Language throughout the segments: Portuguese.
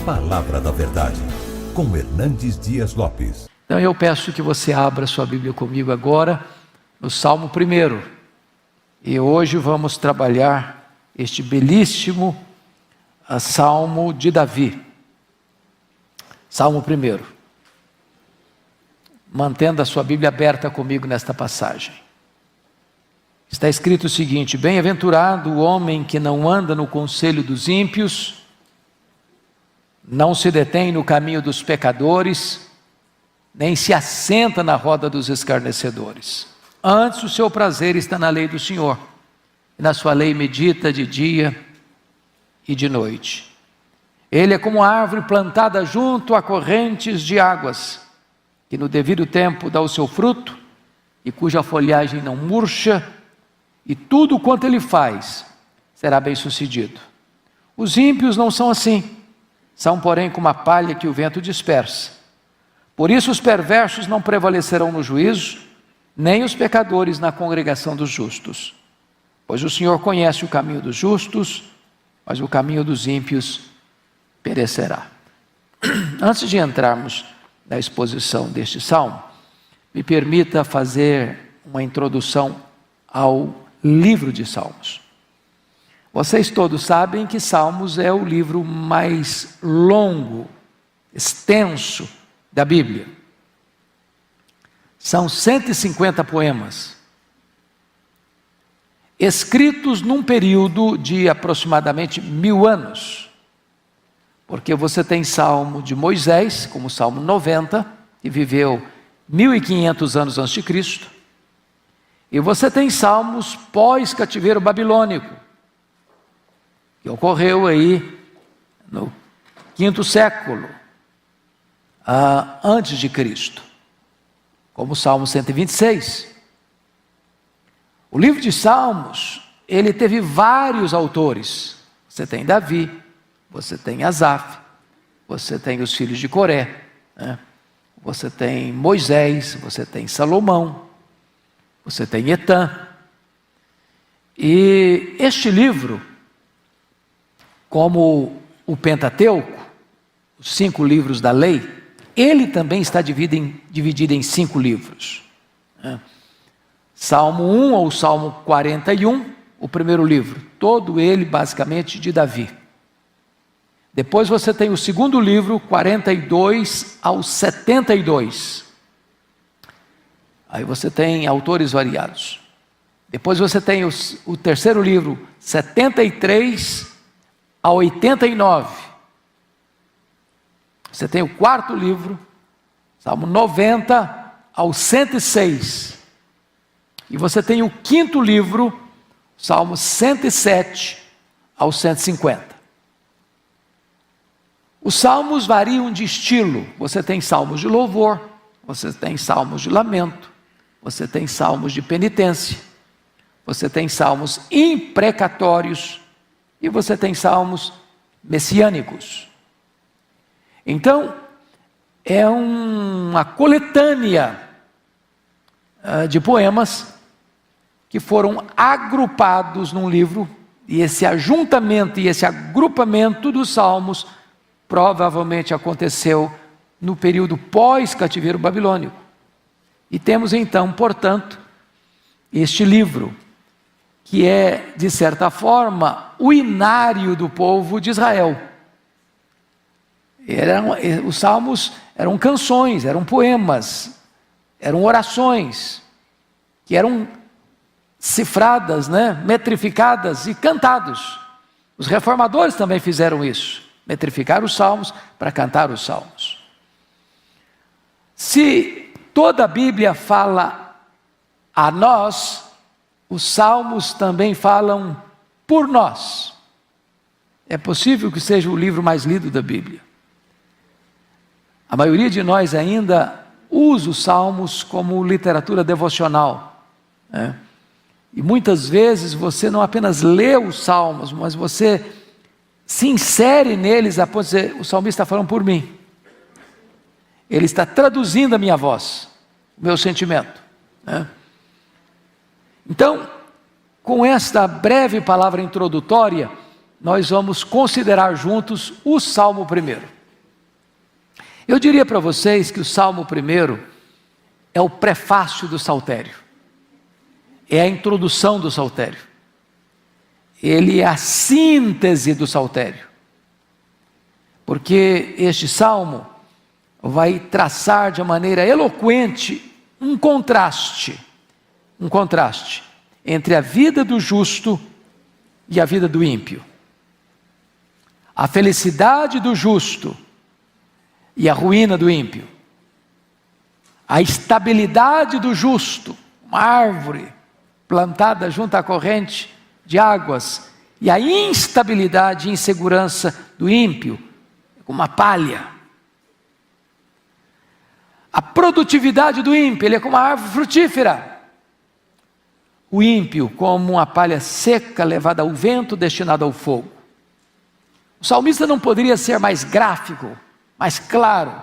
Palavra da Verdade, com Hernandes Dias Lopes. Então eu peço que você abra sua Bíblia comigo agora, no Salmo 1. E hoje vamos trabalhar este belíssimo Salmo de Davi. Salmo 1. Mantendo a sua Bíblia aberta comigo nesta passagem. Está escrito o seguinte: bem-aventurado o homem que não anda no conselho dos ímpios, não se detém no caminho dos pecadores, nem se assenta na roda dos escarnecedores. Antes o seu prazer está na lei do Senhor, e na sua lei medita de dia e de noite. Ele é como árvore plantada junto a correntes de águas, que no devido tempo dá o seu fruto, e cuja folhagem não murcha, e tudo quanto ele faz será bem sucedido. Os ímpios não são assim, são porém como a palha que o vento dispersa. Por isso os perversos não prevalecerão no juízo, nem os pecadores na congregação dos justos. Pois o Senhor conhece o caminho dos justos, mas o caminho dos ímpios perecerá. Antes de entrarmos na exposição deste salmo, me permita fazer uma introdução ao livro de Salmos. Vocês todos sabem que Salmos é o livro mais longo, extenso da Bíblia. São 150 poemas, escritos num período de aproximadamente 1000 anos. Porque você tem Salmo de Moisés, como o Salmo 90, que viveu 1500 anos antes de Cristo. E você tem salmos pós-cativeiro babilônico, que ocorreu aí no 5º século antes de Cristo, como o Salmo 126. O livro de Salmos, ele teve vários autores. Você tem Davi, você tem Asaf, você tem os filhos de Coré, né? Você tem Moisés, você tem Salomão, você tem Etã. E este livro, como o Pentateuco, os 5 livros da lei, ele também está dividido em 5 livros. Salmo 1 ou Salmo 41, o primeiro livro, todo ele basicamente de Davi. Depois você tem o segundo livro, 42 ao 72. Aí você tem autores variados. Depois você tem o terceiro livro, 73 a 89. Você tem o quarto livro, Salmo 90 ao 106. E você tem o quinto livro, Salmo 107 ao 150. Os salmos variam de estilo. Você tem salmos de louvor, você tem salmos de lamento, você tem salmos de penitência, você tem salmos imprecatórios e você tem salmos messiânicos. Então, é uma coletânea de poemas que foram agrupados num livro, e esse ajuntamento e esse agrupamento dos salmos provavelmente aconteceu no período pós-cativeiro babilônico. E temos então, portanto, este livro, que é, de certa forma, o inário do povo de Israel. Os salmos eram canções, eram poemas, eram orações, que eram cifradas, metrificadas e cantados. Os reformadores também fizeram isso, metrificar os salmos para cantar os salmos. Se toda a Bíblia fala a nós, os salmos também falam por nós. É possível que seja o livro mais lido da Bíblia. A maioria de nós ainda usa os salmos como literatura devocional, né? E muitas vezes você não apenas lê os salmos, mas você se insere neles a ponto de dizer: o salmista está falando por mim. Ele está traduzindo a minha voz, o meu sentimento, né? Então, com esta breve palavra introdutória, nós vamos considerar juntos o Salmo 1. Eu diria para vocês que o Salmo 1 é o prefácio do Saltério, é a introdução do Saltério, ele é a síntese do Saltério, porque este Salmo vai traçar de maneira eloquente um contraste entre a vida do justo e a vida do ímpio, a felicidade do justo e a ruína do ímpio, a estabilidade do justo, uma árvore plantada junto à corrente de águas, e a instabilidade e insegurança do ímpio, como uma palha. A produtividade do ímpio, ele é como uma árvore frutífera. O ímpio como uma palha seca levada ao vento, destinada ao fogo. O salmista não poderia ser mais gráfico, mais claro,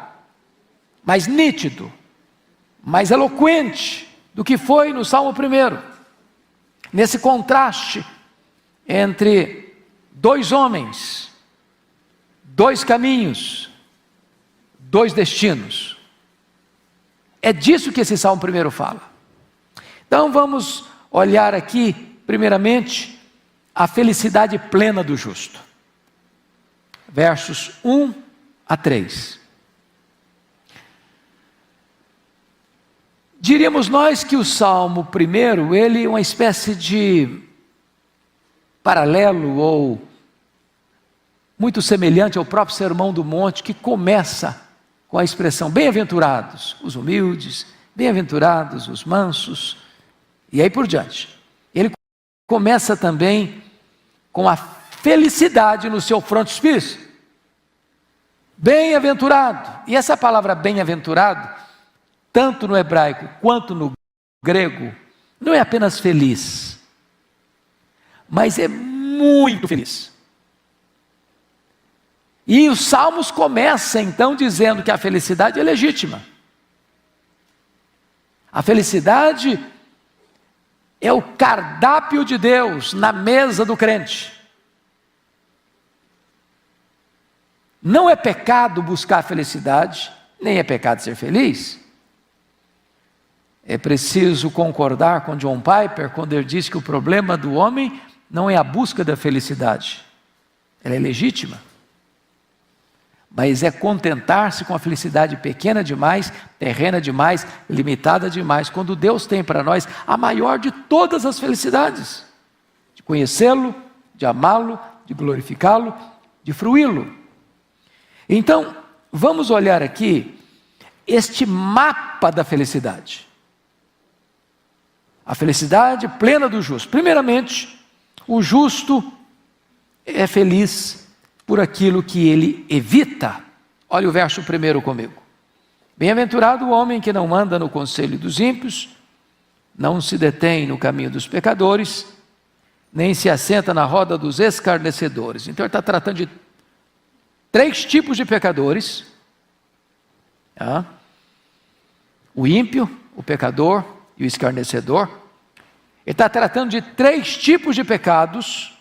mais nítido, mais eloquente do que foi no Salmo 1. Nesse contraste entre dois homens, dois caminhos, dois destinos. É disso que esse Salmo 1 fala. Então vamos olhar aqui, primeiramente, a felicidade plena do justo. Versos 1 a 3. Diríamos nós que o Salmo 1, ele é uma espécie de paralelo ou muito semelhante ao próprio Sermão do Monte, que começa com a expressão bem-aventurados os humildes, bem-aventurados os mansos, e aí por diante. Ele começa também com a felicidade no seu frontispício. Bem-aventurado. E essa palavra bem-aventurado, tanto no hebraico quanto no grego, não é apenas feliz, mas é muito feliz. E os Salmos começam então dizendo que a felicidade é legítima. A felicidade é o cardápio de Deus na mesa do crente. Não é pecado buscar a felicidade, nem é pecado ser feliz. É preciso concordar com John Piper quando ele diz que o problema do homem não é a busca da felicidade. Ela é legítima. Mas é contentar-se com a felicidade pequena demais, terrena demais, limitada demais, quando Deus tem para nós a maior de todas as felicidades, de conhecê-lo, de amá-lo, de glorificá-lo, de fruí-lo. Então, vamos olhar aqui este mapa da felicidade. A felicidade plena do justo. Primeiramente, o justo é feliz por aquilo que ele evita. Olha o verso 1 comigo. Bem-aventurado o homem que não anda no conselho dos ímpios, não se detém no caminho dos pecadores, nem se assenta na roda dos escarnecedores. Então ele está tratando de 3 tipos de pecadores. O ímpio, o pecador e o escarnecedor. Ele está tratando de 3 tipos de pecados.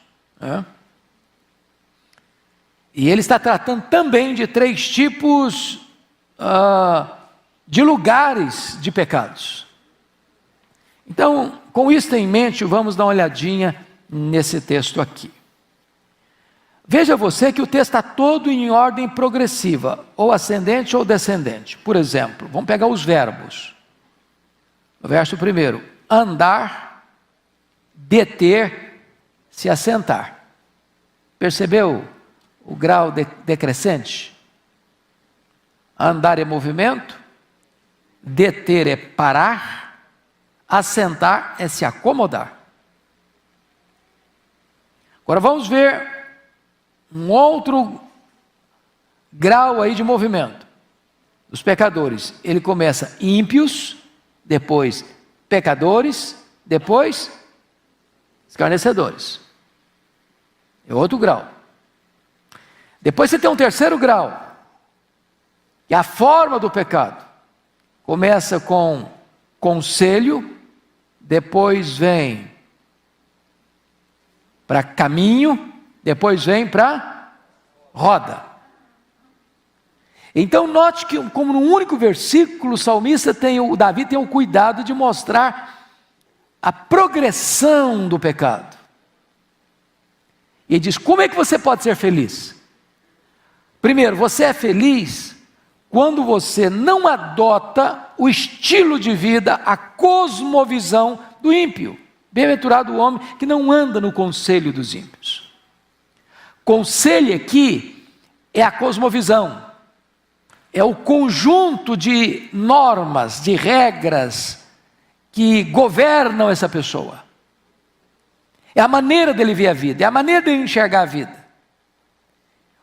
E ele está tratando também de 3 tipos de lugares de pecados. Então, com isso em mente, vamos dar uma olhadinha nesse texto aqui. Veja você que o texto está todo em ordem progressiva, ou ascendente ou descendente. Por exemplo, vamos pegar os verbos. No verso 1, andar, deter, se assentar. Percebeu o grau decrescente? Andar é movimento, deter é parar, assentar é se acomodar. Agora vamos ver um outro grau aí de movimento dos pecadores. Ele começa ímpios, depois pecadores, depois escarnecedores. É outro grau. Depois você tem um terceiro grau, que é a forma do pecado. Começa com conselho, depois vem para caminho, depois vem para roda. Então note que, como no único versículo, o Davi tem o cuidado de mostrar a progressão do pecado. E ele diz: como é que você pode ser feliz? Primeiro, você é feliz quando você não adota o estilo de vida, a cosmovisão do ímpio. Bem-aventurado o homem que não anda no conselho dos ímpios. Conselho aqui é a cosmovisão. É o conjunto de normas, de regras que governam essa pessoa. É a maneira dele ver a vida, é a maneira dele enxergar a vida.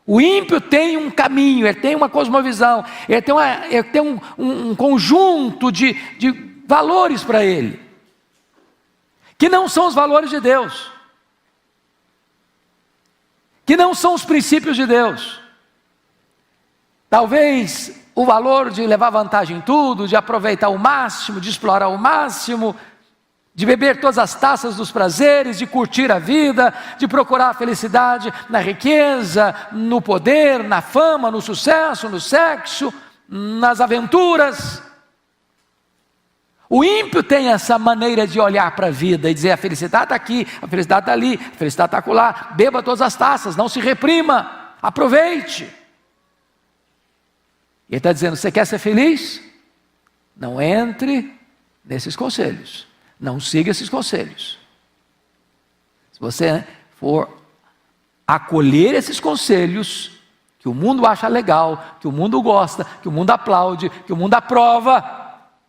O ímpio tem um caminho, ele tem uma cosmovisão, ele tem um conjunto de valores para ele, que não são os valores de Deus, que não são os princípios de Deus. Talvez o valor de levar vantagem em tudo, de aproveitar o máximo, de explorar o máximo, de beber todas as taças dos prazeres, de curtir a vida, de procurar a felicidade na riqueza, no poder, na fama, no sucesso, no sexo, nas aventuras. O ímpio tem essa maneira de olhar para a vida e dizer: a felicidade está aqui, a felicidade está ali, a felicidade está acolá. Beba todas as taças, não se reprima, aproveite. Ele está dizendo: você quer ser feliz? Não entre nesses conselhos, não siga esses conselhos. Se você for acolher esses conselhos, que o mundo acha legal, que o mundo gosta, que o mundo aplaude, que o mundo aprova,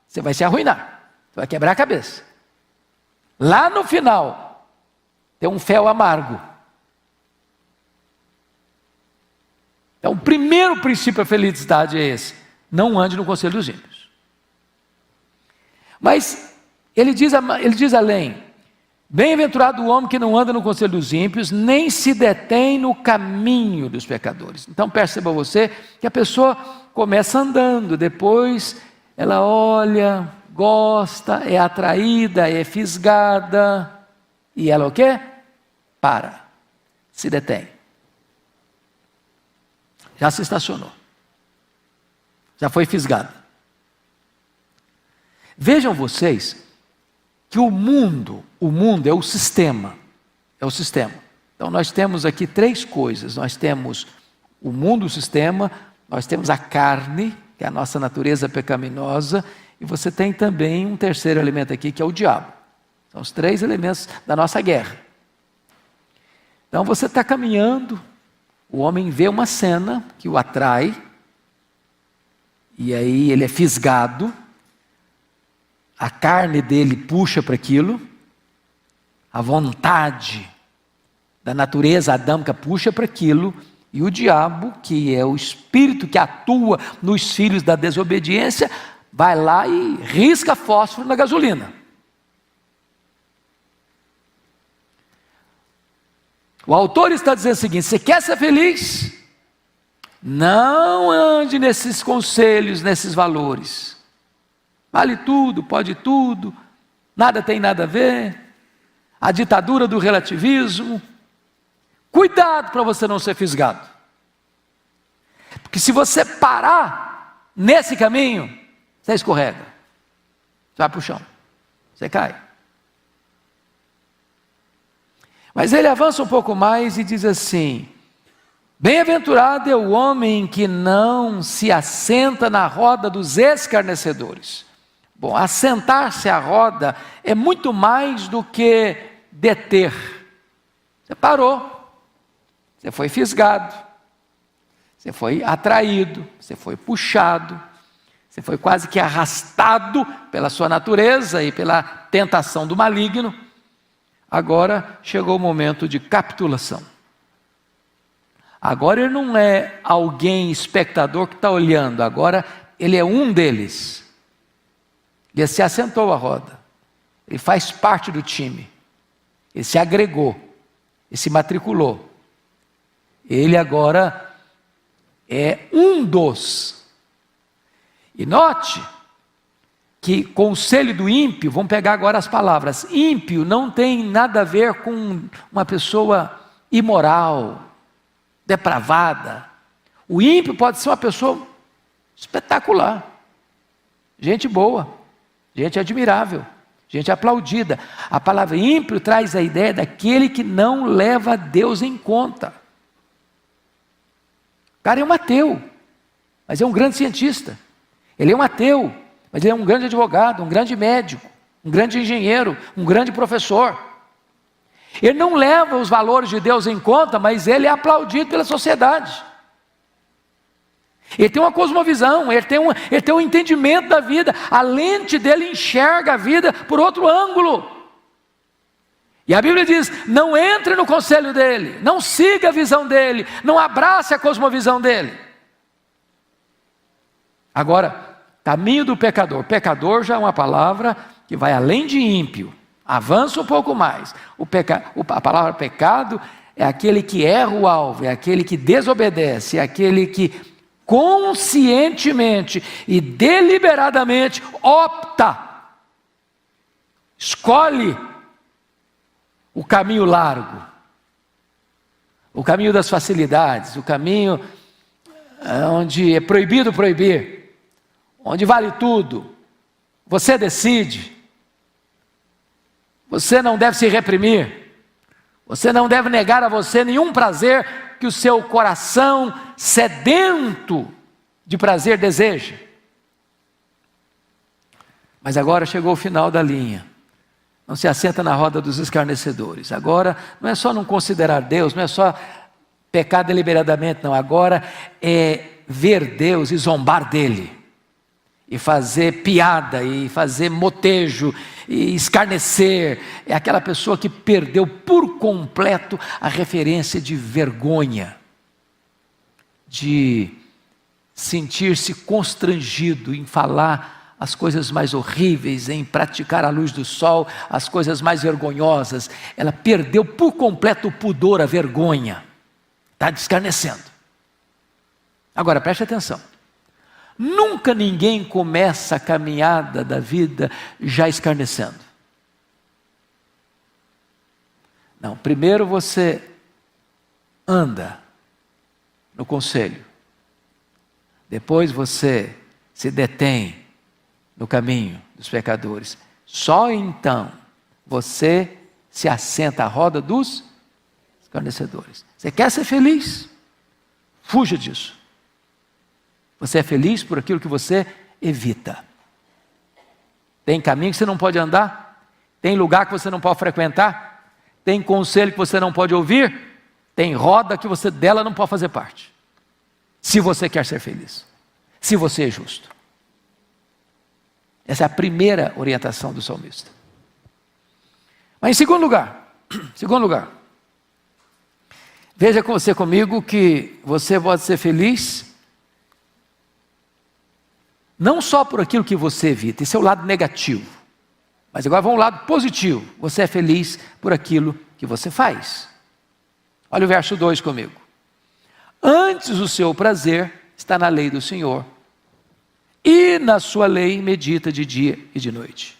você vai se arruinar, você vai quebrar a cabeça. Lá no final, tem um fel amargo. Então, o primeiro princípio da felicidade é esse: não ande no conselho dos ímpios. Mas ele diz além: bem-aventurado o homem que não anda no conselho dos ímpios, nem se detém no caminho dos pecadores. Então perceba você que a pessoa começa andando, depois ela olha, gosta, é atraída, é fisgada, e ela o quê? Para, se detém. Já se estacionou, já foi fisgado. Vejam vocês que o mundo é o sistema, Então nós temos aqui três coisas: nós temos o mundo, o sistema, nós temos a carne, que é a nossa natureza pecaminosa, e você tem também um terceiro elemento aqui, que é o diabo. São os três elementos da nossa guerra. Então você está caminhando, o homem vê uma cena que o atrai, e aí ele é fisgado, a carne dele puxa para aquilo, a vontade da natureza adâmica puxa para aquilo, e o diabo, que é o espírito que atua nos filhos da desobediência, vai lá e risca fósforo na gasolina. O autor está dizendo o seguinte: você quer ser feliz? Não ande nesses conselhos, nesses valores. Vale tudo, pode tudo, nada tem nada a ver. A ditadura do relativismo. Cuidado para você não ser fisgado. Porque se você parar nesse caminho, você escorrega. Você vai para o chão, você cai. Mas ele avança um pouco mais e diz assim: bem-aventurado é o homem que não se assenta na roda dos escarnecedores. Bom, assentar-se à roda é muito mais do que deter. Você parou, você foi fisgado, você foi atraído, você foi puxado, você foi quase que arrastado pela sua natureza e pela tentação do maligno. Agora chegou o momento de capitulação. Agora ele não é alguém espectador que está olhando, agora ele é um deles. Ele se assentou à roda, ele faz parte do time, ele se agregou, ele se matriculou. Ele agora é um dos. E note que conselho do ímpio, vamos pegar agora as palavras. Ímpio não tem nada a ver com uma pessoa imoral, depravada. O ímpio pode ser uma pessoa espetacular, gente boa, gente admirável, gente aplaudida. A palavra ímpio traz a ideia daquele que não leva Deus em conta. O cara é um ateu, mas é um grande cientista. Ele é um ateu, mas ele é um grande advogado, um grande médico, um grande engenheiro, um grande professor. Ele não leva os valores de Deus em conta, mas ele é aplaudido pela sociedade. Ele tem uma cosmovisão, ele tem um entendimento da vida, a lente dele enxerga a vida por outro ângulo. E a Bíblia diz: não entre no conselho dele, não siga a visão dele, não abrace a cosmovisão dele. Agora, caminho do pecador. Pecador já é uma palavra que vai além de ímpio, avança um pouco mais. A palavra pecado é aquele que erra o alvo, é aquele que desobedece, é aquele que conscientemente e deliberadamente opta, escolhe o caminho largo, o caminho das facilidades, o caminho onde é proibido proibir, onde vale tudo. Você decide. Você não deve se reprimir. Você não deve negar a você nenhum prazer que o seu coração sedento de prazer deseja. Mas agora chegou o final da linha. Não se assenta na roda dos escarnecedores. Agora não é só não considerar Deus, não é só pecar deliberadamente, não. Agora é ver Deus e zombar dele, e fazer piada, e fazer motejo, e escarnecer. É aquela pessoa que perdeu por completo a referência de vergonha, de sentir-se constrangido em falar as coisas mais horríveis, em praticar à luz do sol as coisas mais vergonhosas. Ela perdeu por completo o pudor, a vergonha, está escarnecendo. Agora preste atenção. Nunca ninguém começa a caminhada da vida já escarnecendo. Não, primeiro você anda no conselho. Depois você se detém no caminho dos pecadores. Só então você se assenta à roda dos escarnecedores. Você quer ser feliz? Fuja disso. Você é feliz por aquilo que você evita. Tem caminho que você não pode andar, tem lugar que você não pode frequentar, tem conselho que você não pode ouvir, tem roda que você dela não pode fazer parte. Se você quer ser feliz, se você é justo. Essa é a primeira orientação do salmista. Mas em segundo lugar, veja com você comigo que você pode ser feliz não só por aquilo que você evita, esse é o lado negativo. Mas agora vamos ao lado positivo. Você é feliz por aquilo que você faz. Olha o verso 2 comigo. Antes o seu prazer está na lei do Senhor, e na sua lei medita de dia e de noite.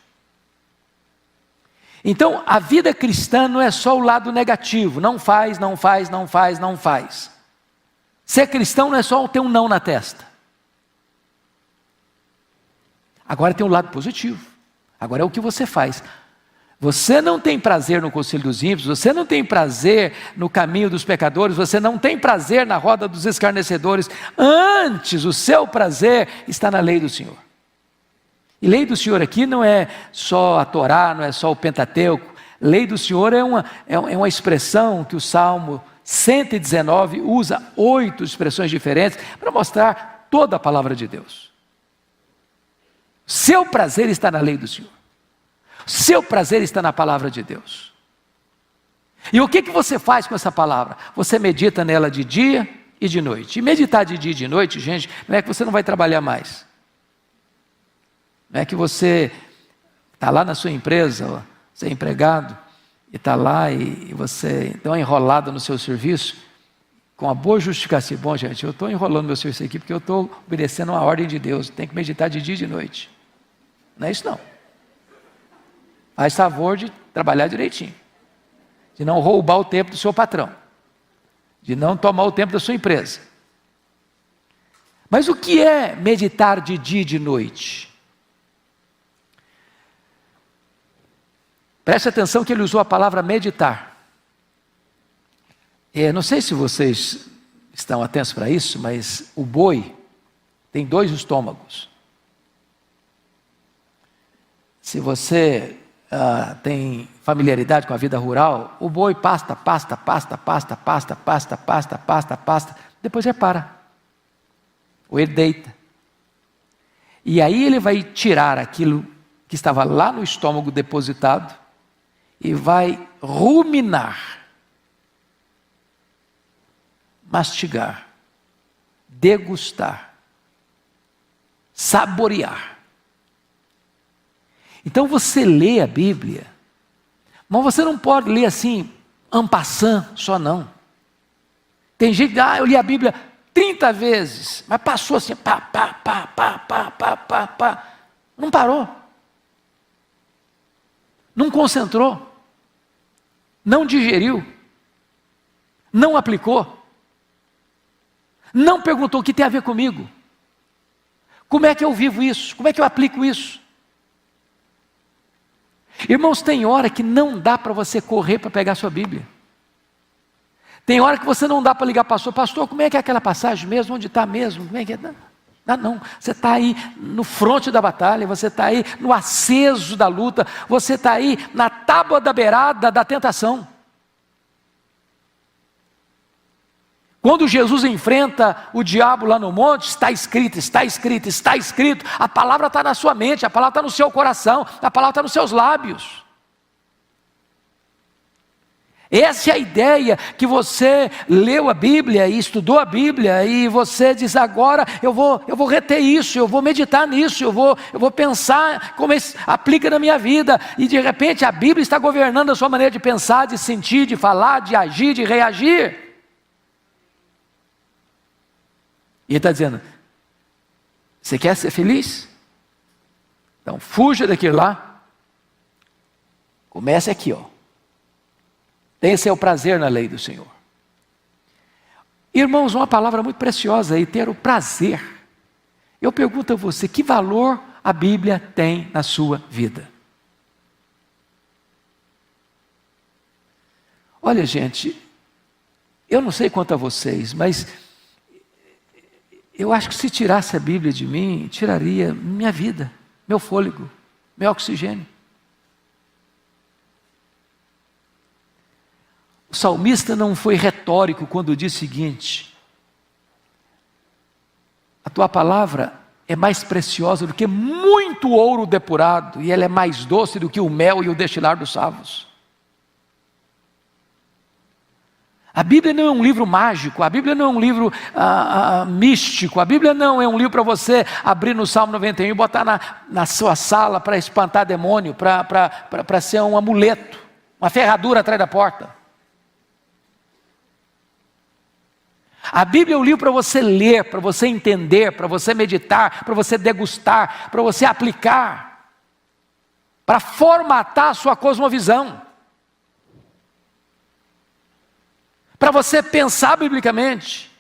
Então, a vida cristã não é só o lado negativo. Não faz, não faz, não faz, não faz. Ser cristão não é só ter um não na testa. Agora tem um lado positivo. Agora é o que você faz. Você não tem prazer no conselho dos ímpios, você não tem prazer no caminho dos pecadores, você não tem prazer na roda dos escarnecedores. Antes, o seu prazer está na lei do Senhor. E lei do Senhor aqui não é só a Torá, não é só o Pentateuco. Lei do Senhor é uma expressão que o Salmo 119 usa 8 expressões diferentes para mostrar toda a palavra de Deus. Seu prazer está na lei do Senhor. Seu prazer está na palavra de Deus. E o que você faz com essa palavra? Você medita nela de dia e de noite. E meditar de dia e de noite, gente, não é que você não vai trabalhar mais. Não é que você está lá na sua empresa, você é empregado, e está lá e você está enrolado no seu serviço, com a boa justificativa. Bom, gente, eu estou enrolando meu serviço aqui porque eu estou obedecendo uma ordem de Deus. Tem que meditar de dia e de noite. Não é isso não. Faz favor de trabalhar direitinho, de não roubar o tempo do seu patrão. de não tomar o tempo da sua empresa. Mas o que é meditar de dia e de noite? Preste atenção que ele usou a palavra meditar. Não sei se vocês estão atentos para isso, mas o boi tem 2 estômagos. Se você tem familiaridade com a vida rural, o boi pasta, depois repara. Ou ele deita. E aí ele vai tirar aquilo que estava lá no estômago depositado e vai ruminar, mastigar, degustar, saborear. Então você lê a Bíblia, mas você não pode ler assim, en passant, só não. Tem gente que eu li a Bíblia 30 vezes, mas passou assim, pá. Não parou. Não concentrou. Não digeriu. Não aplicou. Não perguntou o que tem a ver comigo. Como é que eu vivo isso? Como é que eu aplico isso? Irmãos, tem hora que não dá para você correr para pegar a sua Bíblia. Tem hora que você não dá para ligar para o pastor, como é que é aquela passagem mesmo? Onde está mesmo? Como é que é? Não. Você está aí no fronte da batalha, você está aí no aceso da luta, você está aí na tábua da beirada da tentação. Quando Jesus enfrenta o diabo lá no monte, está escrito, a palavra está na sua mente, a palavra está no seu coração, a palavra está nos seus lábios. Essa é a ideia que você leu a Bíblia e estudou a Bíblia e você diz agora eu vou reter isso, eu vou meditar nisso, eu vou pensar como isso aplica na minha vida, e de repente a Bíblia está governando a sua maneira de pensar, de sentir, de falar, de agir, de reagir. E ele está dizendo, você quer ser feliz? Então fuja daquilo lá, comece aqui, tenha seu prazer na lei do Senhor. Irmãos, uma palavra muito preciosa aí, ter o prazer. Eu pergunto a você, que valor a Bíblia tem na sua vida? Olha, gente, eu não sei quanto a vocês, mas eu acho que se tirasse a Bíblia de mim, tiraria minha vida, meu fôlego, meu oxigênio. O salmista não foi retórico quando disse o seguinte: a tua palavra é mais preciosa do que muito ouro depurado, e ela é mais doce do que o mel e o destilar dos favos. A Bíblia não é um livro mágico, a Bíblia não é um livro místico, a Bíblia não é um livro para você abrir no Salmo 91 e botar na sua sala para espantar demônio, para ser um amuleto, uma ferradura atrás da porta. A Bíblia é um livro para você ler, para você entender, para você meditar, para você degustar, para você aplicar, para formatar a sua cosmovisão, para você pensar biblicamente,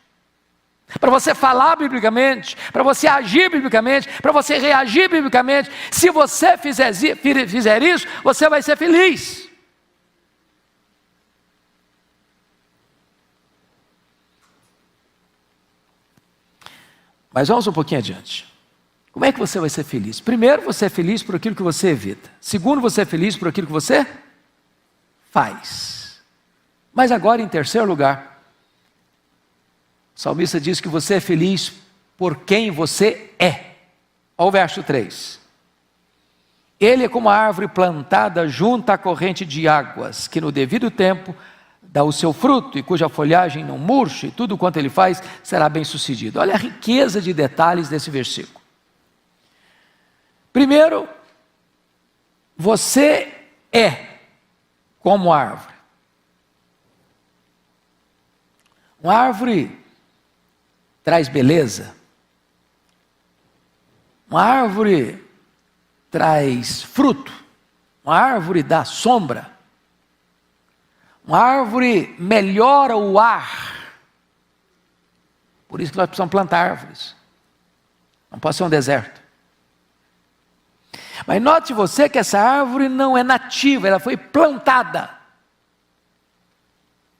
para você falar biblicamente, para você agir biblicamente, para você reagir biblicamente. Se você fizer isso, você vai ser feliz. Mas vamos um pouquinho adiante. Como é que você vai ser feliz? Primeiro, você é feliz por aquilo que você evita. Segundo, você é feliz por aquilo que você faz. Mas agora, em terceiro lugar, o salmista diz que você é feliz por quem você é. Olha o verso 3. Ele é como a árvore plantada junto à corrente de águas, que no devido tempo dá o seu fruto, e cuja folhagem não murcha, e tudo quanto ele faz será bem sucedido. Olha a riqueza de detalhes desse versículo. Primeiro, você é como árvore. Uma árvore traz beleza. Uma árvore traz fruto. Uma árvore dá sombra. Uma árvore melhora o ar Por isso que nós precisamos plantar árvores. Não pode ser um deserto. Mas note você que essa árvore não é nativa, ela foi plantada.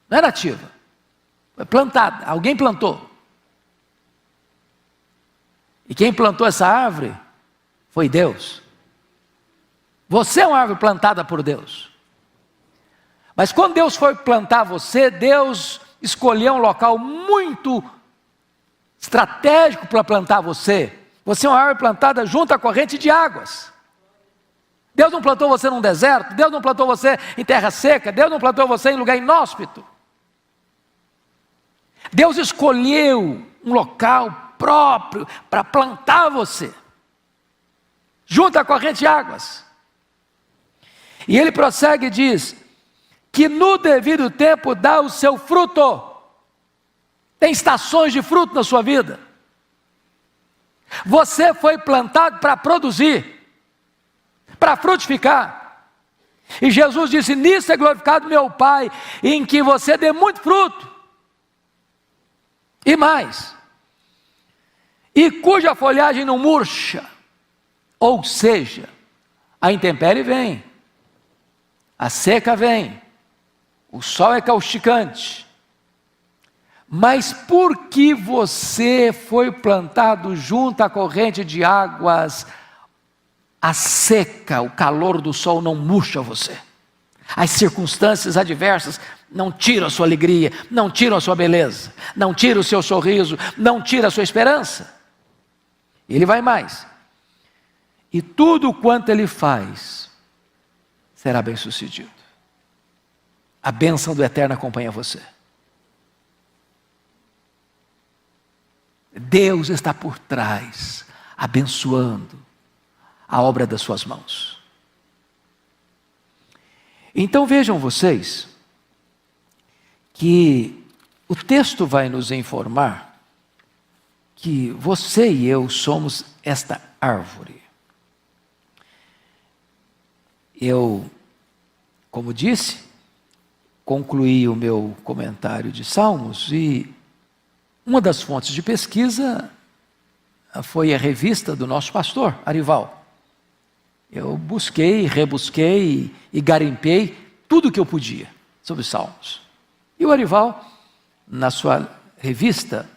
Não é nativa, foi plantada, alguém plantou. E quem plantou essa árvore foi Deus. Você é uma árvore plantada por Deus. Mas quando Deus foi plantar você, Deus escolheu um local muito estratégico para plantar você. Você é uma árvore plantada junto à corrente de águas. Deus não plantou você num deserto, Deus não plantou você em terra seca, Deus não plantou você em lugar inóspito. Deus escolheu um local próprio para plantar você, junto à corrente de águas. E ele prossegue e diz, que no devido tempo dá o seu fruto. Tem estações de fruto na sua vida. Você foi plantado para produzir, para frutificar. E Jesus disse, nisso é glorificado meu Pai, em que você dê muito fruto. E mais, e cuja folhagem não murcha, ou seja, a intempérie vem, a seca vem, o sol é causticante, mas porque você foi plantado junto à corrente de águas, a seca, o calor do sol não murcha você. As circunstâncias adversas não tiram a sua alegria, não tiram a sua beleza, não tiram o seu sorriso, não tiram a sua esperança. Ele vai mais. E tudo quanto ele faz será bem sucedido. A bênção do Eterno acompanha você. Deus está por trás, abençoando a obra das suas mãos. Então vejam vocês, que o texto vai nos informar que você e eu somos esta árvore. Eu, como disse, concluí o meu comentário de Salmos e uma das fontes de pesquisa foi a revista do nosso pastor, Arival. Eu busquei, rebusquei e garimpei tudo o que eu podia sobre os Salmos. E o Arival, na sua revista,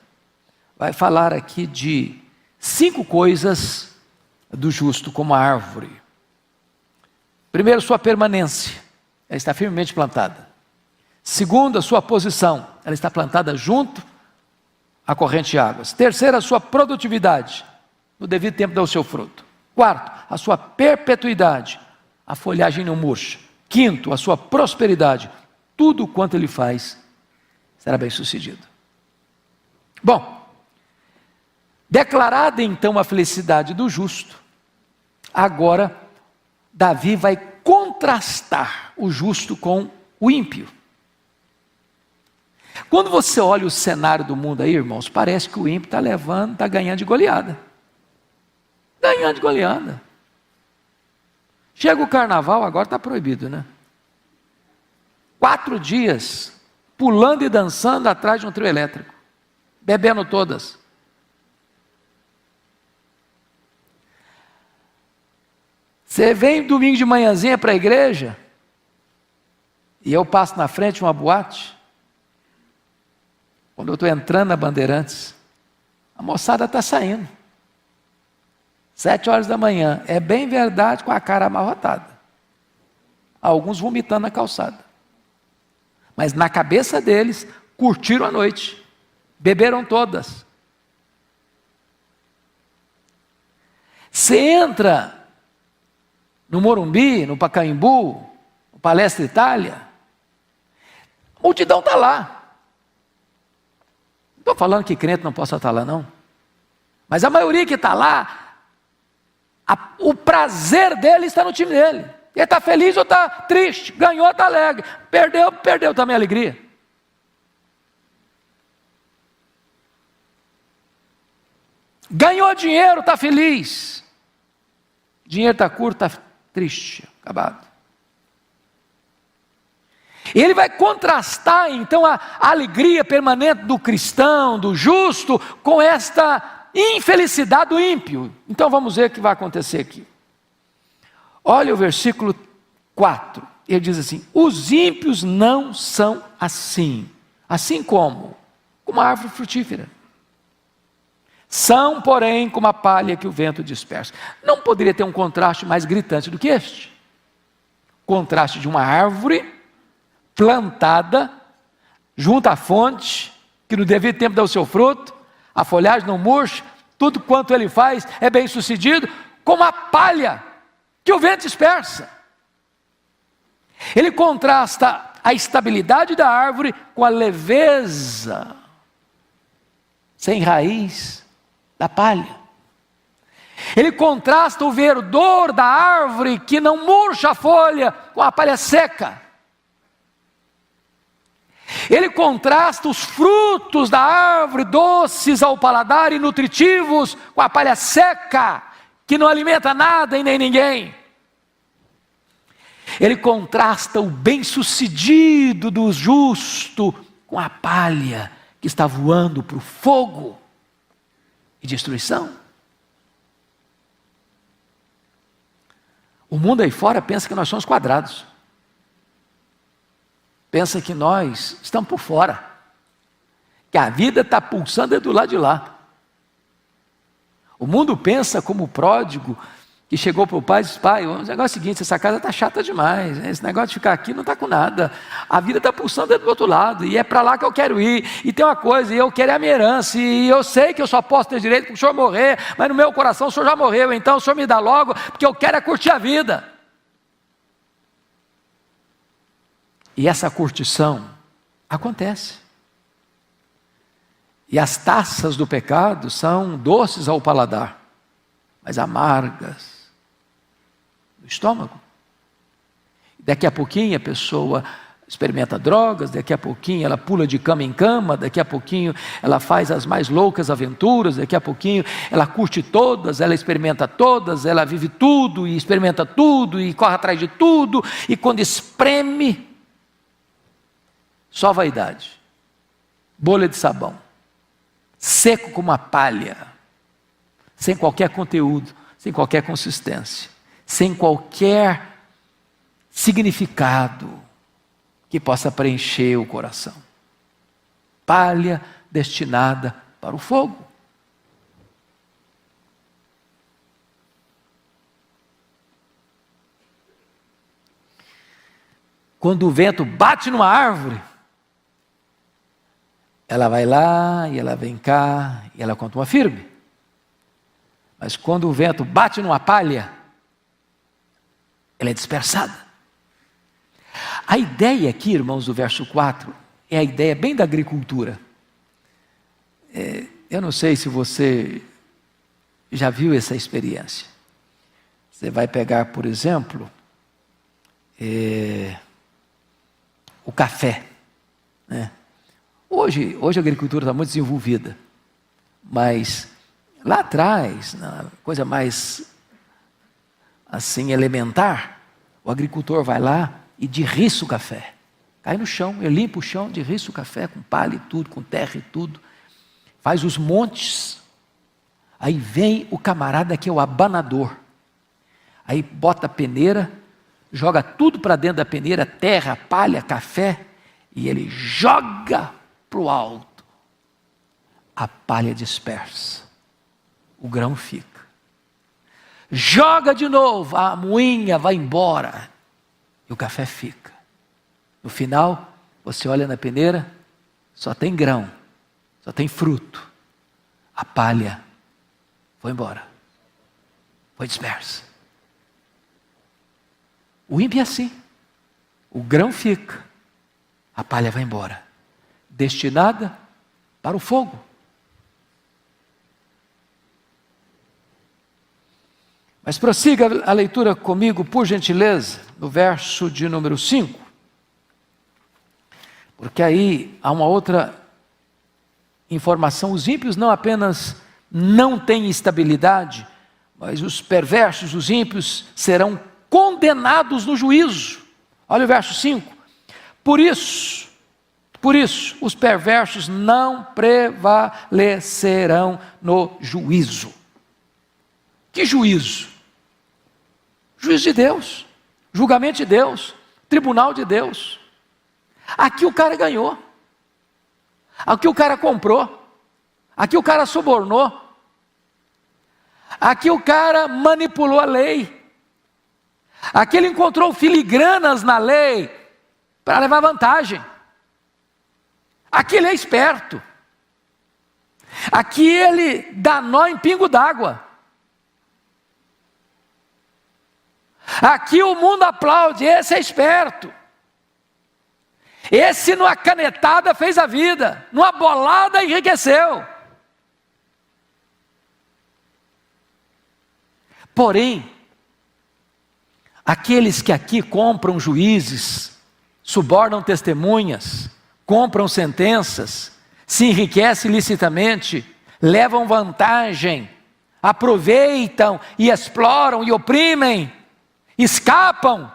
vai falar aqui de 5 coisas do justo como a árvore. Primeiro, sua permanência, ela está firmemente plantada. Segundo, a sua posição, ela está plantada junto à corrente de águas. Terceiro, a sua produtividade, no devido tempo dá o seu fruto. Quarto, a sua perpetuidade, a folhagem não murcha. Quinto, a sua prosperidade, tudo quanto ele faz será bem sucedido. Bom, declarada então a felicidade do justo, agora Davi vai contrastar o justo com o ímpio. Quando você olha o cenário do mundo aí, irmãos, parece que o ímpio está ganhando de goleada. Ganhando de goleada. Chega o carnaval, agora está proibido, né? 4 dias, pulando e dançando atrás de um trio elétrico, bebendo todas. Você vem domingo de manhãzinha para a igreja, e eu passo na frente de uma boate, quando eu estou entrando na Bandeirantes, a moçada está saindo. 7 horas da manhã, é bem verdade, com a cara amarrotada. Alguns vomitando na calçada. Mas na cabeça deles, curtiram a noite. Beberam todas. Você entra no Morumbi, no Pacaembu, no Palestra Itália, a multidão está lá. Não estou falando que crente não possa estar lá, não. Mas a maioria que está lá, o prazer dele está no time dele. Ele está feliz ou está triste, ganhou ou está alegre, perdeu também a alegria. Ganhou dinheiro, está feliz. Dinheiro está curto, está triste, acabado. Ele vai contrastar então a alegria permanente do cristão, do justo, com esta infelicidade do ímpio. Então vamos ver o que vai acontecer aqui. Olha o versículo 4, ele diz assim: os ímpios não são assim. Assim como uma árvore frutífera. São, porém, como a palha que o vento dispersa. Não poderia ter um contraste mais gritante do que este. Contraste de uma árvore plantada junto à fonte, que no devido tempo dá o seu fruto, a folhagem não murcha, tudo quanto ele faz é bem sucedido, como a palha que o vento dispersa. Ele contrasta a estabilidade da árvore com a leveza, sem raiz, da palha. Ele contrasta o verdor da árvore que não murcha a folha com a palha seca. Ele contrasta os frutos da árvore doces ao paladar e nutritivos com a palha seca, que não alimenta nada e nem ninguém. Ele contrasta o bem-sucedido do justo com a palha que está voando para o fogo e destruição. O mundo aí fora pensa que nós somos quadrados. Pensa que nós estamos por fora. Que a vida está pulsando do lado de lá. O mundo pensa como o pródigo que chegou para o pai e disse: pai, o negócio é o seguinte, essa casa está chata demais, esse negócio de ficar aqui não está com nada, a vida está pulsando do outro lado, e é para lá que eu quero ir, e tem uma coisa, e eu quero a minha herança, e eu sei que eu só posso ter direito para o senhor morrer, mas no meu coração o senhor já morreu, então o senhor me dá logo, porque eu quero é curtir a vida. E essa curtição acontece. E as taças do pecado são doces ao paladar, mas amargas no estômago. Daqui a pouquinho a pessoa experimenta drogas, daqui a pouquinho ela pula de cama em cama, daqui a pouquinho ela faz as mais loucas aventuras, daqui a pouquinho ela curte todas, ela experimenta todas, ela vive tudo e experimenta tudo e corre atrás de tudo, e quando espreme, só vaidade, bolha de sabão, seco como uma palha, sem qualquer conteúdo, sem qualquer consistência, sem qualquer significado que possa preencher o coração. Palha destinada para o fogo. Quando o vento bate numa árvore, ela vai lá e ela vem cá e ela continua firme. Mas quando o vento bate numa palha, ela é dispersada. A ideia aqui, irmãos, do verso 4, é a ideia bem da agricultura. Eu não sei se você já viu essa experiência. Você vai pegar, por exemplo, o café, né? Hoje a agricultura está muito desenvolvida, mas lá atrás, na coisa mais assim elementar, o agricultor vai lá e derriça o café, cai no chão, ele limpa o chão, derriça o café com palha e tudo, com terra e tudo, faz os montes, aí vem o camarada que é o abanador, aí bota a peneira, joga tudo para dentro da peneira, terra, palha, café, e ele joga para o alto, a palha dispersa, o grão fica, joga de novo, a moinha vai embora, e o café fica. No final, você olha na peneira, só tem grão, só tem fruto, a palha foi embora, foi dispersa. O ímpio é assim, o grão fica, a palha vai embora, destinada para o fogo. Mas prossiga a leitura comigo, por gentileza, no verso de número 5. Porque aí há uma outra informação. Os ímpios não apenas não têm estabilidade, mas os perversos, os ímpios, serão condenados no juízo. Olha o verso 5. Por isso, os perversos não prevalecerão no juízo. Que juízo? Juízo de Deus, julgamento de Deus, tribunal de Deus. Aqui o cara ganhou, aqui o cara comprou, aqui o cara subornou, aqui o cara manipulou a lei, aqui ele encontrou filigranas na lei para levar vantagem. Aqui ele é esperto, aqui ele dá nó em pingo d'água, aqui o mundo aplaude, esse é esperto, esse numa canetada fez a vida, numa bolada enriqueceu. Porém, aqueles que aqui compram juízes, subornam testemunhas, compram sentenças, se enriquecem ilicitamente, levam vantagem, aproveitam e exploram e oprimem, escapam,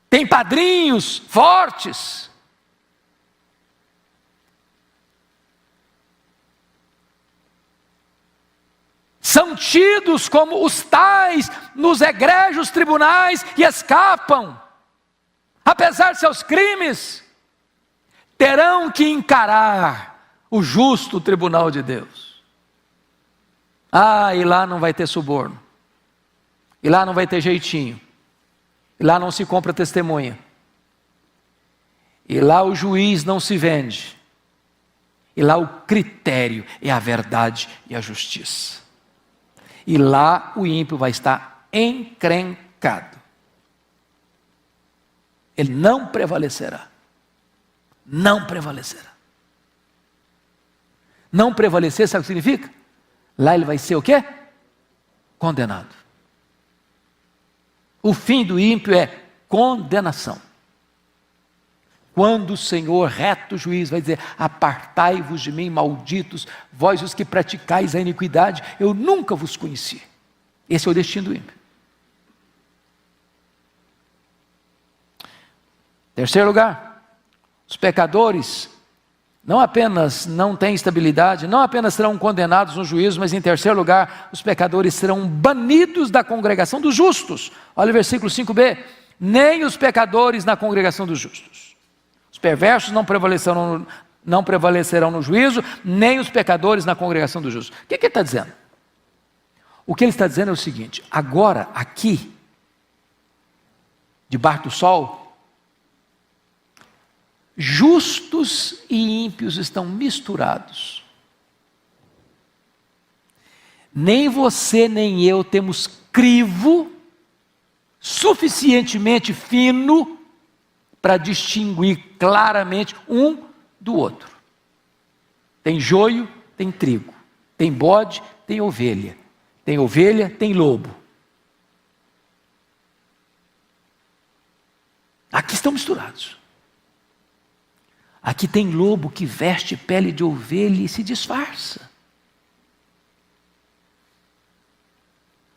têm padrinhos fortes. São tidos como os tais nos egrégios tribunais e escapam. Apesar de seus crimes, terão que encarar o justo tribunal de Deus. E lá não vai ter suborno, e lá não vai ter jeitinho, e lá não se compra testemunha, e lá o juiz não se vende, e lá o critério é a verdade e a justiça, e lá o ímpio vai estar encrencado. Ele não prevalecerá. Não prevalecerá. Não prevalecer, sabe o que significa? Lá ele vai ser o quê? Condenado. O fim do ímpio é condenação. Quando o Senhor, reto juiz, vai dizer: apartai-vos de mim, malditos, vós os que praticais a iniquidade, eu nunca vos conheci. Esse é o destino do ímpio. Terceiro lugar, os pecadores não apenas não têm estabilidade, não apenas serão condenados no juízo, mas em terceiro lugar, os pecadores serão banidos da congregação dos justos. Olha o versículo 5b, nem os pecadores na congregação dos justos. Os perversos não prevalecerão no juízo, nem os pecadores na congregação dos justos. O que ele está dizendo? O que ele está dizendo é o seguinte: agora, aqui, debaixo do sol, justos e ímpios estão misturados. Nem você nem eu temos crivo suficientemente fino para distinguir claramente um do outro. Tem joio, tem trigo. Tem bode, tem ovelha. Tem ovelha, tem lobo. Aqui estão misturados. Aqui tem lobo que veste pele de ovelha e se disfarça.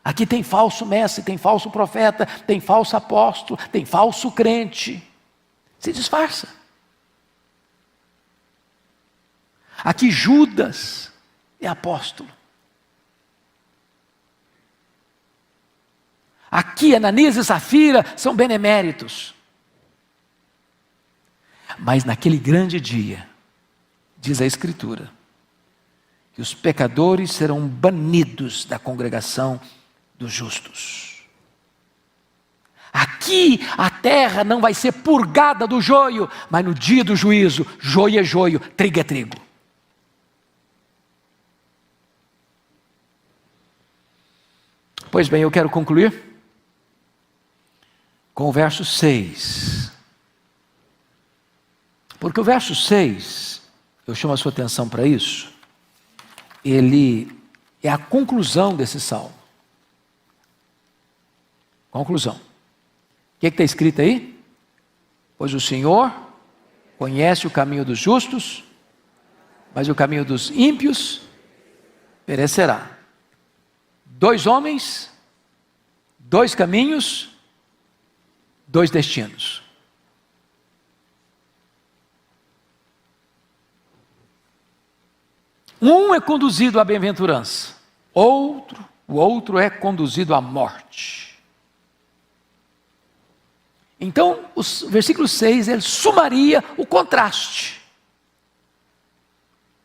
Aqui tem falso mestre, tem falso profeta, tem falso apóstolo, tem falso crente. Se disfarça. Aqui Judas é apóstolo. Aqui Ananias e Safira são beneméritos. Mas naquele grande dia, diz a Escritura, que os pecadores serão banidos da congregação dos justos. Aqui a terra não vai ser purgada do joio, mas no dia do juízo, joio é joio, trigo é trigo. Pois bem, eu quero concluir com o verso 6. Porque o verso 6, eu chamo a sua atenção para isso, ele é a conclusão desse salmo. Conclusão. O que está escrito aí? Pois o Senhor conhece o caminho dos justos, mas o caminho dos ímpios perecerá. 2 homens, 2 caminhos, 2 destinos. Um é conduzido à bem-aventurança, o outro é conduzido à morte. Então, o versículo 6, ele sumaria o contraste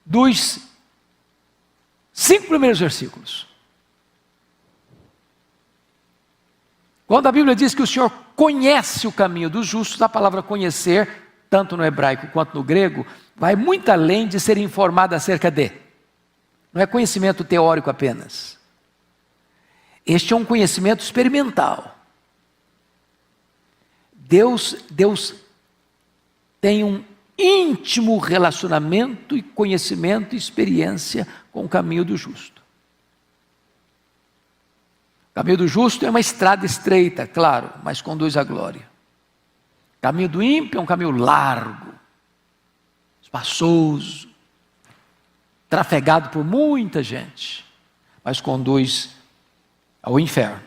dos 5 primeiros versículos. Quando a Bíblia diz que o Senhor conhece o caminho dos justos, a palavra conhecer, tanto no hebraico quanto no grego, vai muito além de ser informado acerca de. Não é conhecimento teórico apenas. Este é um conhecimento experimental. Deus tem um íntimo relacionamento e conhecimento e experiência com o caminho do justo. O caminho do justo é uma estrada estreita, claro, mas conduz à glória. O caminho do ímpio é um caminho largo, espaçoso, trafegado por muita gente, mas conduz ao inferno.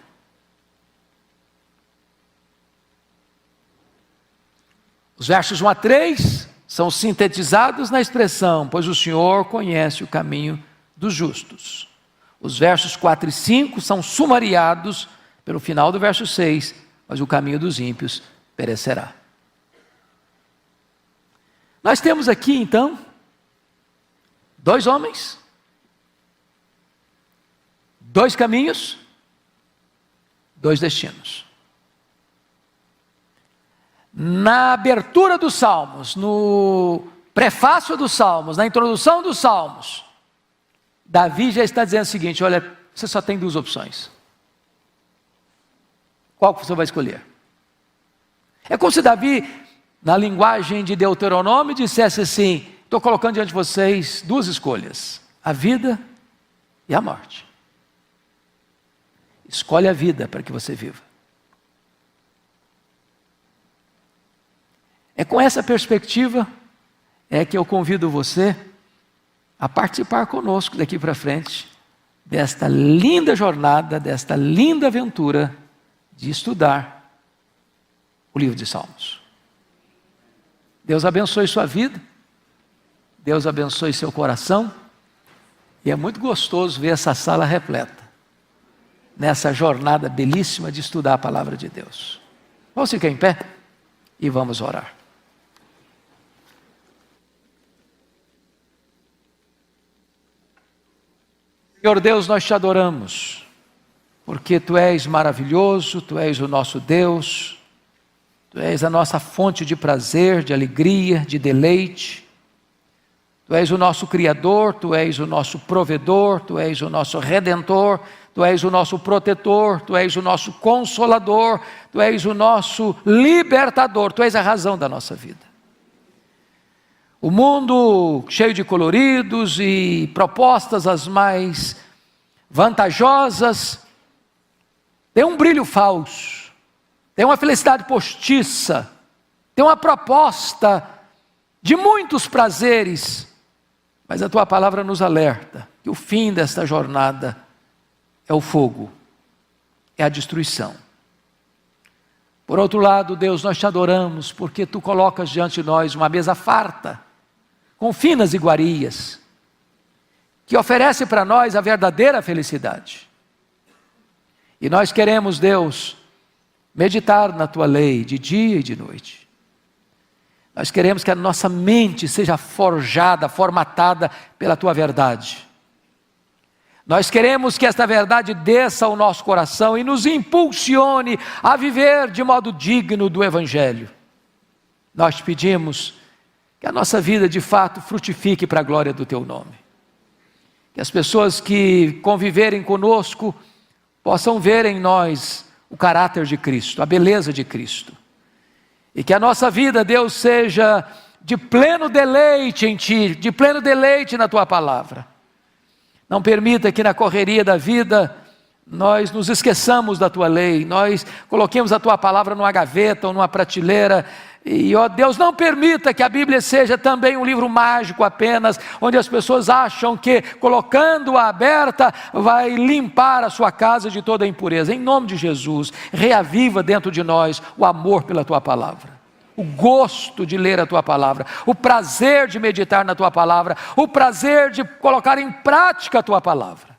Os versos 1 a 3 são sintetizados na expressão, pois o Senhor conhece o caminho dos justos. Os versos 4 e 5 são sumariados pelo final do verso 6, mas o caminho dos ímpios perecerá. Nós temos aqui então 2 homens, 2 caminhos, 2 destinos. Na abertura dos Salmos, no prefácio dos Salmos, na introdução dos Salmos, Davi já está dizendo o seguinte: olha, você só tem 2 opções. Qual que você vai escolher? É como se Davi, na linguagem de Deuteronômio, dissesse assim: estou colocando diante de vocês 2 escolhas, a vida e a morte. Escolhe a vida para que você viva. É com essa perspectiva que eu convido você a participar conosco daqui para frente desta linda jornada, desta linda aventura de estudar o livro de Salmos. Deus abençoe sua vida, Deus abençoe seu coração, e é muito gostoso ver essa sala repleta nessa jornada belíssima de estudar a palavra de Deus. Vamos ficar em pé e vamos orar. Senhor Deus, nós te adoramos, porque Tu és maravilhoso, Tu és o nosso Deus, Tu és a nossa fonte de prazer, de alegria, de deleite. Tu és o nosso Criador, Tu és o nosso provedor, Tu és o nosso Redentor, Tu és o nosso protetor, Tu és o nosso consolador, Tu és o nosso libertador, Tu és a razão da nossa vida. O mundo cheio de coloridos e propostas as mais vantajosas tem um brilho falso, tem uma felicidade postiça, tem uma proposta de muitos prazeres, mas a Tua palavra nos alerta que o fim desta jornada é o fogo, é a destruição. Por outro lado, Deus, nós te adoramos porque Tu colocas diante de nós uma mesa farta, com finas iguarias, que oferece para nós a verdadeira felicidade. E nós queremos, Deus, meditar na Tua lei de dia e de noite. Nós queremos que a nossa mente seja forjada, formatada pela Tua verdade. Nós queremos que esta verdade desça ao nosso coração e nos impulsione a viver de modo digno do Evangelho. Nós te pedimos que a nossa vida de fato frutifique para a glória do Teu nome. Que as pessoas que conviverem conosco possam ver em nós o caráter de Cristo, a beleza de Cristo. E que a nossa vida, Deus, seja de pleno deleite em Ti, de pleno deleite na Tua palavra. Não permita que na correria da vida nós nos esqueçamos da Tua lei, nós coloquemos a Tua palavra numa gaveta ou numa prateleira. E, ó Deus, não permita que a Bíblia seja também um livro mágico apenas, onde as pessoas acham que colocando-a aberta vai limpar a sua casa de toda a impureza. Em nome de Jesus, reaviva dentro de nós o amor pela Tua palavra. o gosto de ler a Tua palavra, o prazer de meditar na Tua palavra, o prazer de colocar em prática a Tua palavra.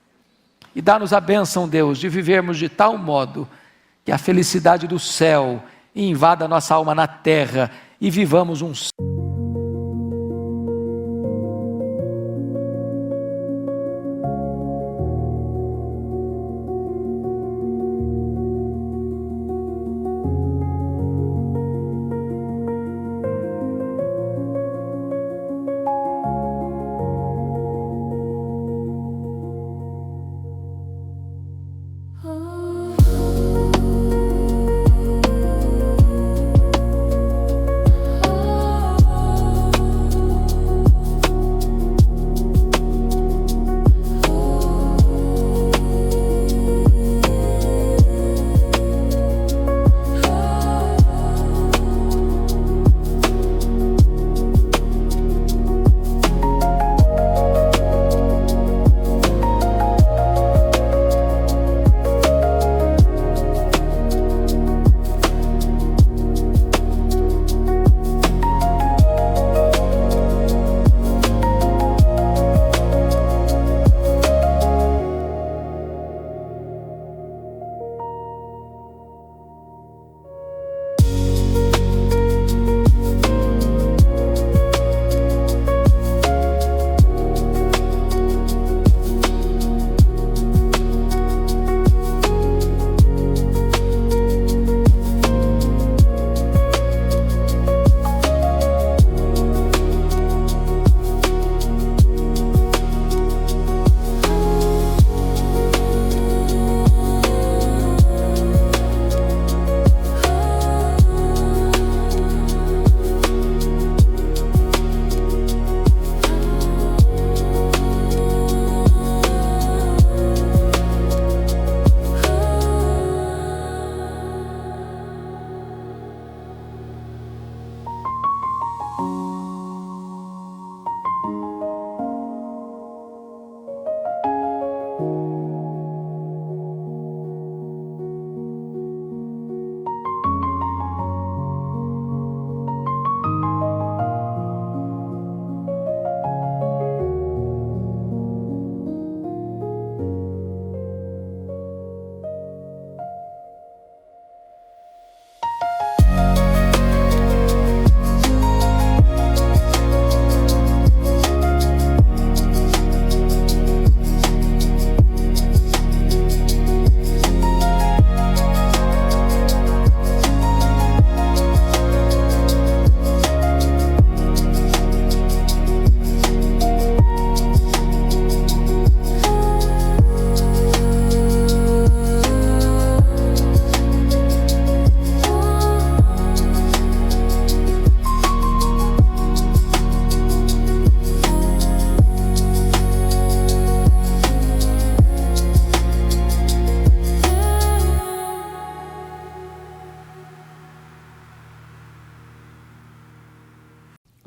E dá-nos a bênção, Deus, de vivermos de tal modo que a felicidade do céu invada a nossa alma na terra e vivamos um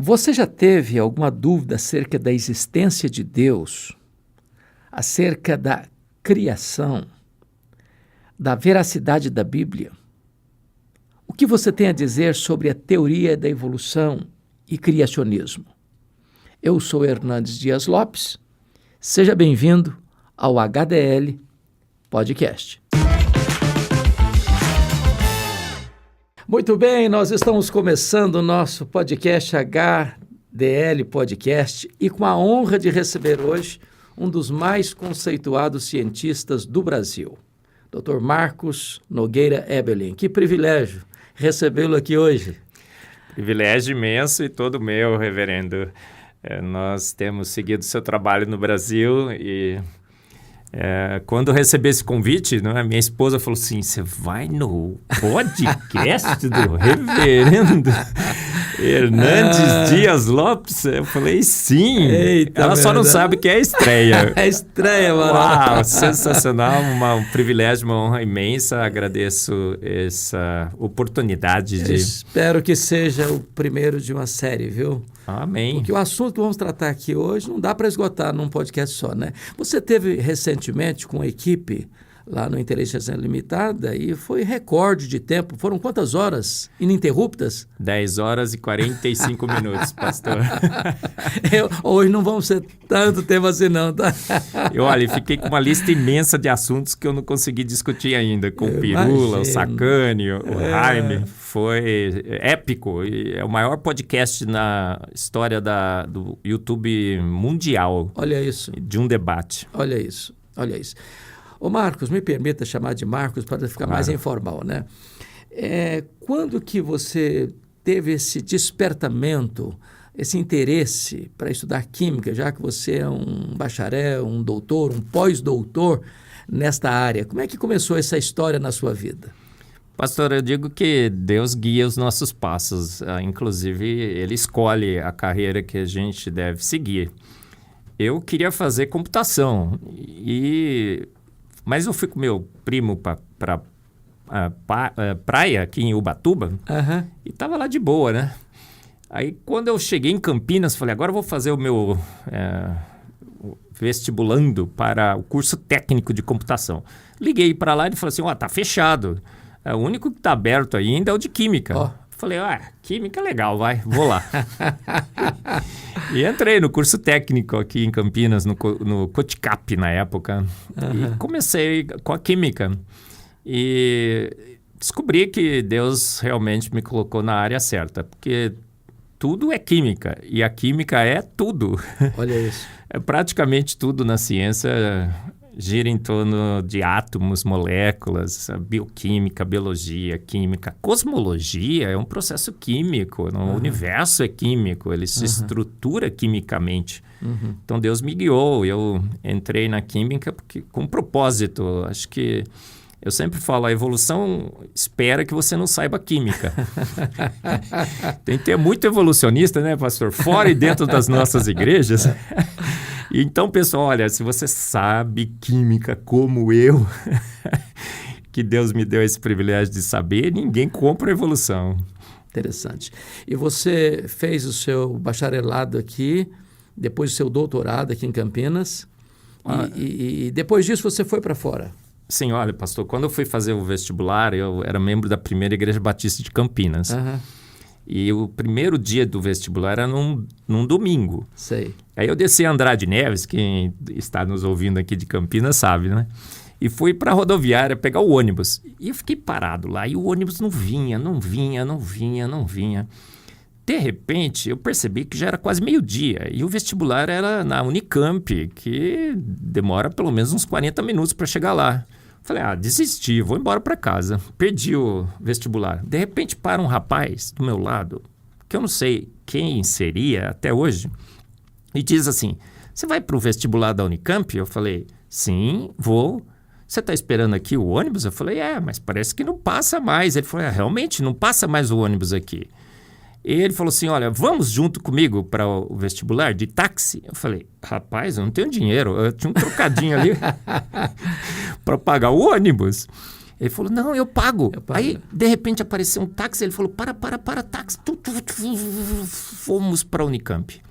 Você já teve alguma dúvida acerca da existência de Deus, acerca da criação, da veracidade da Bíblia? O que você tem a dizer sobre a teoria da evolução e criacionismo? Eu sou Hernandes Dias Lopes. Seja bem-vindo ao HDL Podcast. Muito bem, nós estamos começando o nosso podcast HDL Podcast e com a honra de receber hoje um dos mais conceituados cientistas do Brasil, Dr. Marcos Nogueira Eberlin. Que privilégio recebê-lo aqui hoje. Privilégio imenso e todo meu, reverendo. Nós temos seguido seu trabalho no Brasil e quando eu recebi esse convite, minha esposa falou assim, você vai no podcast do reverendo Hernandes Dias Lopes? Eu falei, sim. Eita, ela só não sabe que é a estreia. É estreia, mano. Uau, sensacional, um privilégio, uma honra imensa. Agradeço essa oportunidade de... Espero que seja o primeiro de uma série, viu? Amém. Porque o assunto que vamos tratar aqui hoje não dá para esgotar num podcast só, né? Você teve recentemente com a equipe lá no Inteligência Limitada e foi recorde de tempo. Foram quantas horas ininterruptas? 10 horas e 45 minutos, pastor. Hoje não vamos ser tanto tempo assim não, tá? Olha, fiquei com uma lista imensa de assuntos que eu não consegui discutir ainda, com o Pirula, o Sacani, o Jaime. Foi épico. E é o maior podcast na história do YouTube mundial. Olha isso. De um debate. Olha isso. Ô Marcos, me permita chamar de Marcos para ficar mais informal, né? Quando que você teve esse despertamento, esse interesse para estudar química, já que você é um bacharel, um doutor, um pós-doutor nesta área? Como é que começou essa história na sua vida? Pastor, eu digo que Deus guia os nossos passos. Inclusive, Ele escolhe a carreira que a gente deve seguir. Eu queria fazer computação, mas eu fui com meu primo para praia aqui em Ubatuba e estava lá de boa, né? Aí quando eu cheguei em Campinas, falei, agora eu vou fazer o meu vestibulando para o curso técnico de computação. Liguei para lá e ele falou assim, tá fechado. O único que está aberto ainda é o de química. Falei, química é legal, vou lá. E entrei no curso técnico aqui em Campinas, no Coticap na época. E comecei com a química. E descobri que Deus realmente me colocou na área certa, porque tudo é química, e a química é tudo. Olha isso. Praticamente tudo na ciência gira em torno de átomos, moléculas, bioquímica, biologia, química. Cosmologia é um processo químico, o universo é químico, ele se estrutura quimicamente. Então Deus me guiou, eu entrei na química com um propósito. Acho que eu sempre falo, a evolução espera que você não saiba química. Tem que ter muito evolucionista, né, pastor? Fora e dentro das nossas igrejas. Então, pessoal, olha, se você sabe química como eu, que Deus me deu esse privilégio de saber, ninguém compra a evolução. Interessante. E você fez o seu bacharelado aqui, depois o seu doutorado aqui em Campinas, e depois disso você foi para fora? Sim, olha, pastor, quando eu fui fazer o vestibular, eu era membro da primeira Igreja Batista de Campinas. E o primeiro dia do vestibular era num domingo. Sei. Aí eu desci a Andrade Neves, quem está nos ouvindo aqui de Campinas sabe, né? E fui para a rodoviária pegar o ônibus. E eu fiquei parado lá e o ônibus não vinha. De repente, eu percebi que já era quase meio-dia. E o vestibular era na Unicamp, que demora pelo menos uns 40 minutos para chegar lá. Falei, desisti, vou embora para casa. Perdi o vestibular. De repente, para um rapaz do meu lado, que eu não sei quem seria até hoje, e diz assim, você vai para o vestibular da Unicamp? Eu falei, sim, vou. Você está esperando aqui o ônibus? Eu falei, mas parece que não passa mais. Ele falou, realmente, não passa mais o ônibus aqui. E ele falou assim, olha, vamos junto comigo para o vestibular de táxi? Eu falei, rapaz, eu não tenho dinheiro. Eu tinha um trocadinho ali para pagar o ônibus. Ele falou, não, eu pago. Aí, de repente, apareceu um táxi. Ele falou, para, táxi. Fomos para a Unicamp.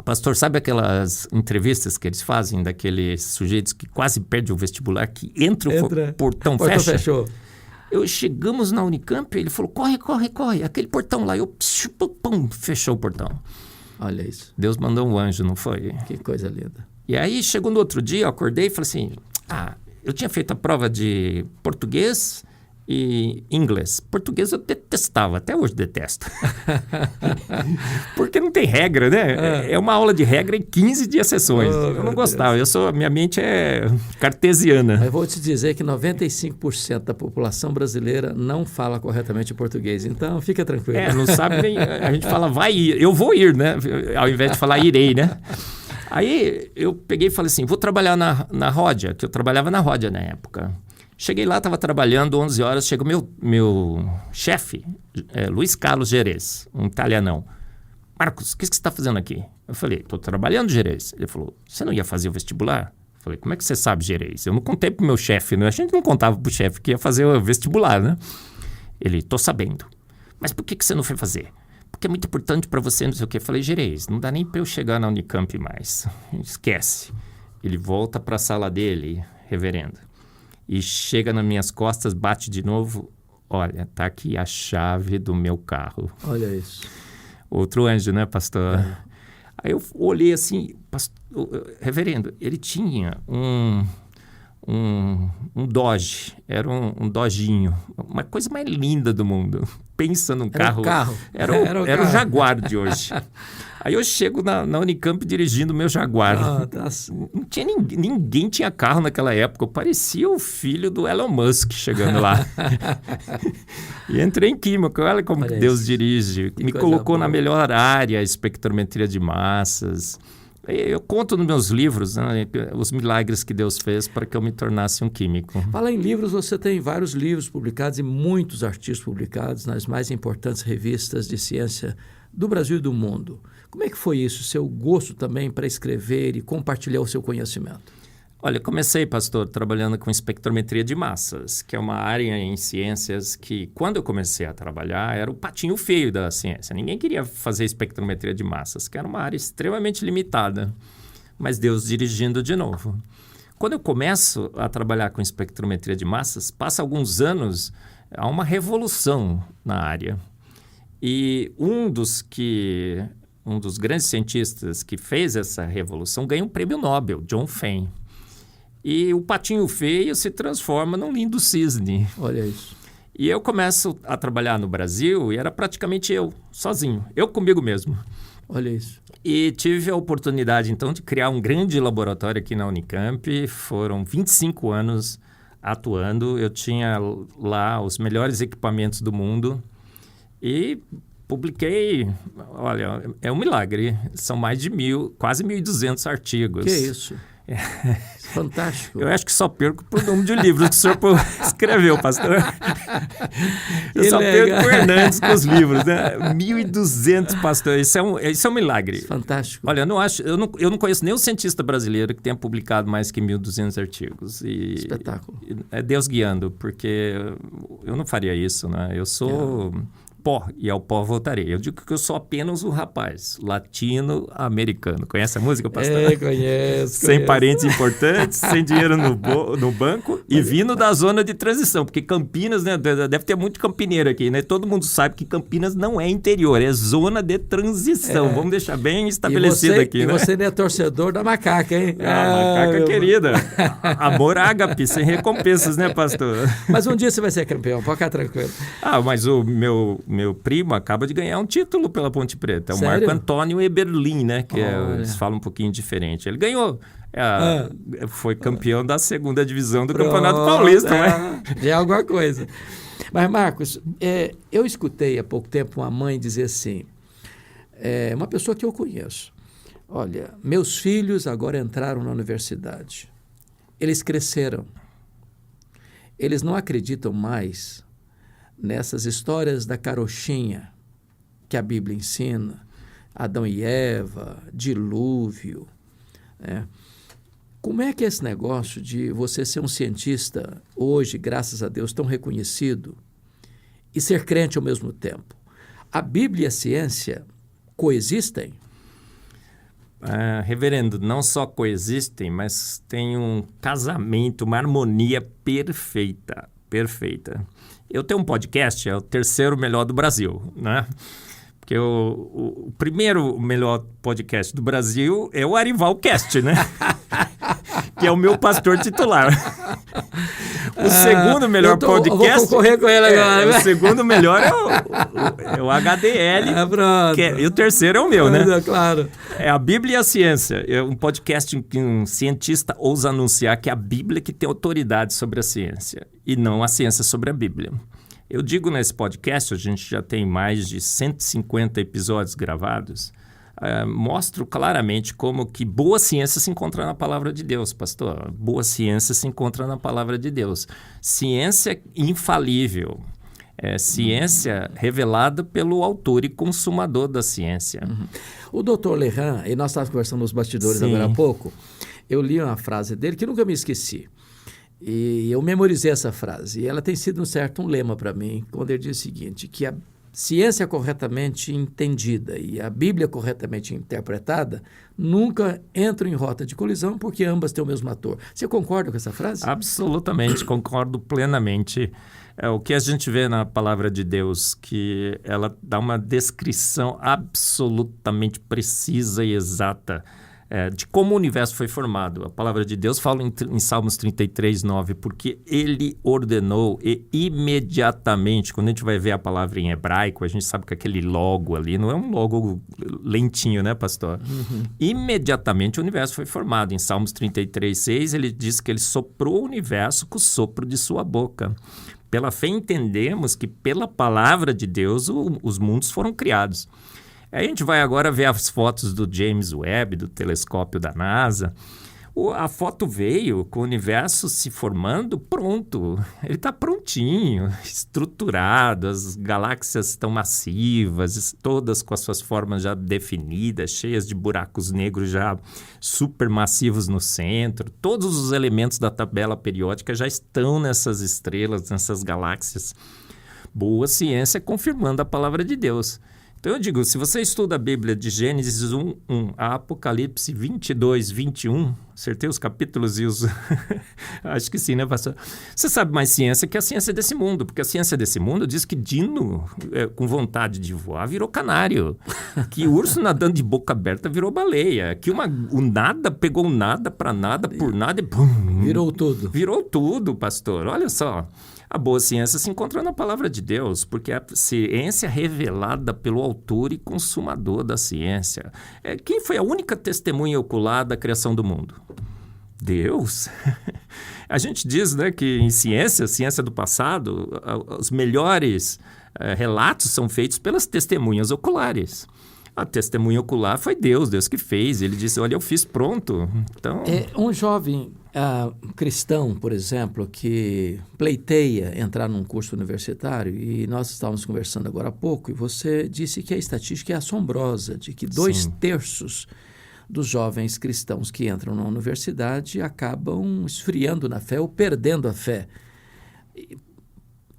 Pastor, sabe aquelas entrevistas que eles fazem daqueles sujeitos que quase perdem o vestibular, que entra. O portão fecha? Fechou. Chegamos na Unicamp, ele falou, corre, aquele portão lá. Fechou o portão. Olha isso. Deus mandou um anjo, não foi? Que coisa linda. E aí, chegou no outro dia, eu acordei e falei assim, eu tinha feito a prova de português e inglês. Português eu detestava, até hoje detesto. Porque não tem regra, né? É uma aula de regra em 15 de sessões. Eu não gostava, minha mente é cartesiana. Mas vou te dizer que 95% da população brasileira não fala corretamente português, então fica tranquilo. Não sabe nem... A gente fala vai ir, eu vou ir, né? Ao invés de falar irei, né? Aí eu peguei e falei assim, vou trabalhar na Ródia, que eu trabalhava na Ródia na época. Cheguei lá, estava trabalhando, 11 horas, chega o meu chefe, Luiz Carlos Gerês, um italianão. Marcos, o que você está fazendo aqui? Eu falei, estou trabalhando, Gerês. Ele falou, você não ia fazer o vestibular? Eu falei, como é que você sabe, Gerês? Eu não contei para o meu chefe, né? A gente não contava para o chefe que ia fazer o vestibular, né? Ele, estou sabendo. Mas por que você não foi fazer? Porque é muito importante para você, não sei o quê. Eu falei, Gerês, não dá nem para eu chegar na Unicamp mais. Esquece. Ele volta para a sala dele, reverendo. e chega nas minhas costas, bate de novo. Olha, tá aqui a chave do meu carro. Olha isso. Outro anjo, né, pastor? Aí eu olhei assim, reverendo, ele tinha um Dodge, era um Dodginho, uma coisa mais linda do mundo. Pensa num carro. Era o Jaguar de hoje. Aí eu chego na Unicamp dirigindo o meu Jaguar. Não tinha ninguém tinha carro naquela época. Eu parecia o filho do Elon Musk chegando lá. E entrei em química. Olha como Deus dirige. Me colocou na melhor área, espectrometria de massas. Eu conto nos meus livros, né, os milagres que Deus fez para que eu me tornasse um químico. Fala em livros, você tem vários livros publicados e muitos artigos publicados nas mais importantes revistas de ciência do Brasil e do mundo. Como é que foi isso, seu gosto também para escrever e compartilhar o seu conhecimento? Olha, comecei, pastor, trabalhando com espectrometria de massas, que é uma área em ciências que, quando eu comecei a trabalhar, era o patinho feio da ciência. Ninguém queria fazer espectrometria de massas, que era uma área extremamente limitada. Mas Deus dirigindo de novo. Quando eu começo a trabalhar com espectrometria de massas, passa alguns anos, há uma revolução na área. E um dos grandes cientistas que fez essa revolução ganhou um prêmio Nobel, John Fein. E o patinho feio se transforma num lindo cisne. Olha isso. E eu começo a trabalhar no Brasil e era praticamente eu, sozinho. Eu comigo mesmo. Olha isso. E tive a oportunidade, então, de criar um grande laboratório aqui na Unicamp. Foram 25 anos atuando. Eu tinha lá os melhores equipamentos do mundo. E publiquei, olha, é um milagre. São mais de quase 1.200 artigos. Que isso? Fantástico. Eu acho que só perco por número de livros que o senhor escreveu, pastor. Eu só perco por Hernandes com os livros, né? 1.200, pastor. Isso é um milagre. Fantástico. Olha, eu não conheço nenhum cientista brasileiro que tenha publicado mais que 1.200 artigos. Espetáculo. É Deus guiando, porque eu não faria isso, né? Eu sou pó e ao pó voltarei. Eu digo que eu sou apenas um rapaz latino-americano. Conhece a música, pastor? Conheço. Sem parentes importantes, sem dinheiro no banco e vindo da zona de transição. Porque Campinas, né? Deve ter muito campineiro aqui, né? Todo mundo sabe que Campinas não é interior, é zona de transição. Vamos deixar bem estabelecido aqui, né? E você não é torcedor da macaca, hein? Macaca querida. Amor ágape, sem recompensas, né, pastor? Mas um dia você vai ser campeão, pode ficar tranquilo. Mas o meu primo acaba de ganhar um título pela Ponte Preta. É o Sério? Marco Antônio Eberlin, né? Eles falam um pouquinho diferente. Ele ganhou. Foi campeão da 2ª divisão do Campeonato Paulista, né? Já é alguma coisa. Mas, Marcos, eu escutei há pouco tempo uma mãe dizer assim, uma pessoa que eu conheço, olha, meus filhos agora entraram na universidade. Eles cresceram. Eles não acreditam mais nessas histórias da carochinha que a Bíblia ensina, Adão e Eva, dilúvio. Como é que é esse negócio de você ser um cientista hoje, graças a Deus, tão reconhecido e ser crente ao mesmo tempo? A Bíblia e a ciência coexistem? Reverendo, não só coexistem, mas tem um casamento, uma harmonia perfeita. Eu tenho um podcast, é o 3º melhor do Brasil, né? Porque o primeiro melhor podcast do Brasil é o Arivalcast, né? Que é o meu pastor titular. O segundo melhor podcast... Eu vou concorrer com ele agora. O segundo melhor é o HDL. Pronto. E o terceiro é o meu, né? Claro. É a Bíblia e a Ciência. É um podcast em que um cientista ousa anunciar que é a Bíblia que tem autoridade sobre a ciência e não a ciência sobre a Bíblia. Eu digo nesse podcast, a gente já tem mais de 150 episódios gravados, mostro claramente como que boa ciência se encontra na palavra de Deus, pastor. Boa ciência se encontra na palavra de Deus. Ciência infalível. Ciência revelada pelo autor e consumador da ciência. O doutor Lehan, e nós estávamos conversando nos bastidores agora há pouco, eu li uma frase dele que nunca me esqueci. E eu memorizei essa frase. E ela tem sido um lema para mim, quando ele diz o seguinte, que ciência corretamente entendida e a Bíblia corretamente interpretada nunca entram em rota de colisão porque ambas têm o mesmo ator. Você concorda com essa frase? Absolutamente, concordo plenamente. É o que a gente vê na palavra de Deus, que ela dá uma descrição absolutamente precisa e exata de como o universo foi formado. A palavra de Deus fala em Salmos 33, 9, porque ele ordenou e imediatamente, quando a gente vai ver a palavra em hebraico, a gente sabe que aquele logo ali não é um logo lentinho, né, pastor? Imediatamente o universo foi formado. Em Salmos 33, 6, ele diz que ele soprou o universo com o sopro de sua boca. Pela fé entendemos que pela palavra de Deus os mundos foram criados. A gente vai agora ver as fotos do James Webb, do telescópio da NASA. A foto veio com o universo se formando pronto. Ele está prontinho, estruturado, as galáxias estão massivas, todas com as suas formas já definidas, cheias de buracos negros já supermassivos no centro. Todos os elementos da tabela periódica já estão nessas estrelas, nessas galáxias. Boa ciência confirmando a palavra de Deus. Então eu digo, se você estuda a Bíblia de Gênesis 1, a Apocalipse 22, 21, acertei os capítulos e os... Acho que sim, né, pastor? Você sabe mais ciência que a ciência desse mundo, porque a ciência desse mundo diz que Dino, com vontade de voar, virou canário, que urso nadando de boca aberta virou baleia, que o nada pegou nada para nada, por nada e... Pum, virou tudo. Virou tudo, pastor, olha só. A boa ciência se encontra na palavra de Deus, porque a ciência revelada pelo autor e consumador da ciência. Quem foi a única testemunha ocular da criação do mundo? Deus. A gente diz, né, que em ciência do passado, os melhores relatos são feitos pelas testemunhas oculares. A testemunha ocular foi Deus que fez. Ele disse, olha, eu fiz pronto. Então... Um jovem cristão, por exemplo, que pleiteia entrar num curso universitário, e nós estávamos conversando agora há pouco, e você disse que a estatística é assombrosa, de que 2/3 dos jovens cristãos que entram na universidade acabam esfriando na fé ou perdendo a fé.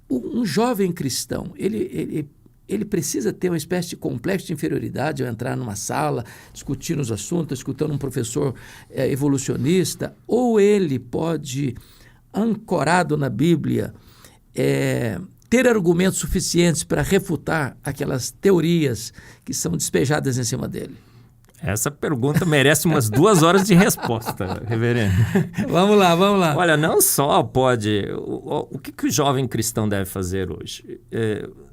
Um jovem cristão, ele precisa ter uma espécie de complexo de inferioridade ao entrar numa sala, discutindo os assuntos, escutando um professor evolucionista, ou ele pode, ancorado na Bíblia, ter argumentos suficientes para refutar aquelas teorias que são despejadas em cima dele? Essa pergunta merece umas 2 horas de resposta, reverendo. Vamos lá. Olha, não só pode... O que o jovem cristão deve fazer hoje?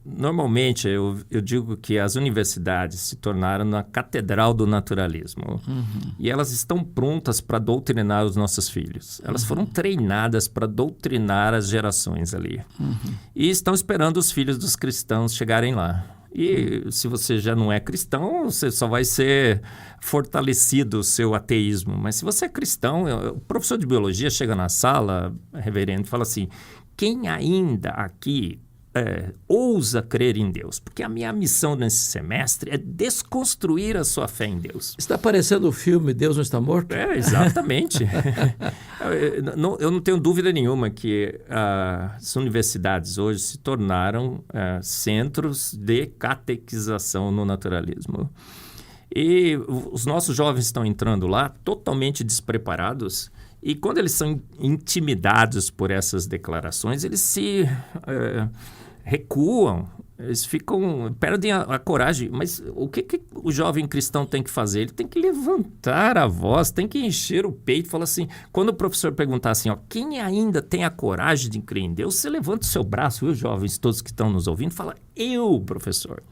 Normalmente, eu digo que as universidades se tornaram a catedral do naturalismo. E elas estão prontas para doutrinar os nossos filhos. Elas foram treinadas para doutrinar as gerações ali. E estão esperando os filhos dos cristãos chegarem lá. E se você já não é cristão, você só vai ser fortalecido o seu ateísmo. Mas se você é cristão, o professor de biologia chega na sala, reverendo, e fala assim, quem ainda aqui ousa crer em Deus? Porque a minha missão nesse semestre é desconstruir a sua fé em Deus. Está parecendo o filme Deus Não Está Morto? Exatamente. Eu não tenho dúvida nenhuma que as universidades hoje se tornaram centros de catequização no naturalismo. E os nossos jovens estão entrando lá totalmente despreparados. E quando eles são intimidados por essas declarações, eles se recuam, eles perdem a coragem. Mas o que o jovem cristão tem que fazer? Ele tem que levantar a voz, tem que encher o peito e falar assim, quando o professor perguntar assim, quem ainda tem a coragem de crer em Deus, você levanta o seu braço, viu, jovens, todos que estão nos ouvindo, fala, eu, professor.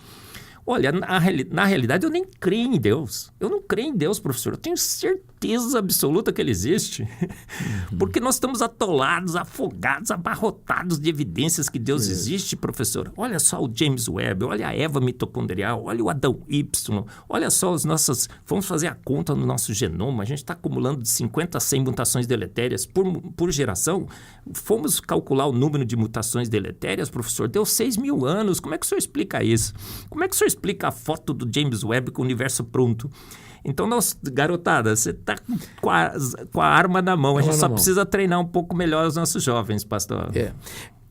Olha, na realidade, eu nem creio em Deus. Eu não creio em Deus, professor. Eu tenho certeza absoluta que Ele existe. Porque nós estamos atolados, afogados, abarrotados de evidências que Deus existe, professor. Olha só o James Webb, olha a Eva mitocondrial, olha o Adão Y, olha só as nossas... Vamos fazer a conta no nosso genoma. A gente está acumulando de 50 a 100 mutações deletérias por geração. Fomos calcular o número de mutações deletérias, professor. Deu 6.000 anos. Como é que o senhor explica isso? Como é que o senhor explica a foto do James Webb com o universo pronto? Então, garotada, você está com a arma na mão. A gente só precisa treinar um pouco melhor os nossos jovens, pastor.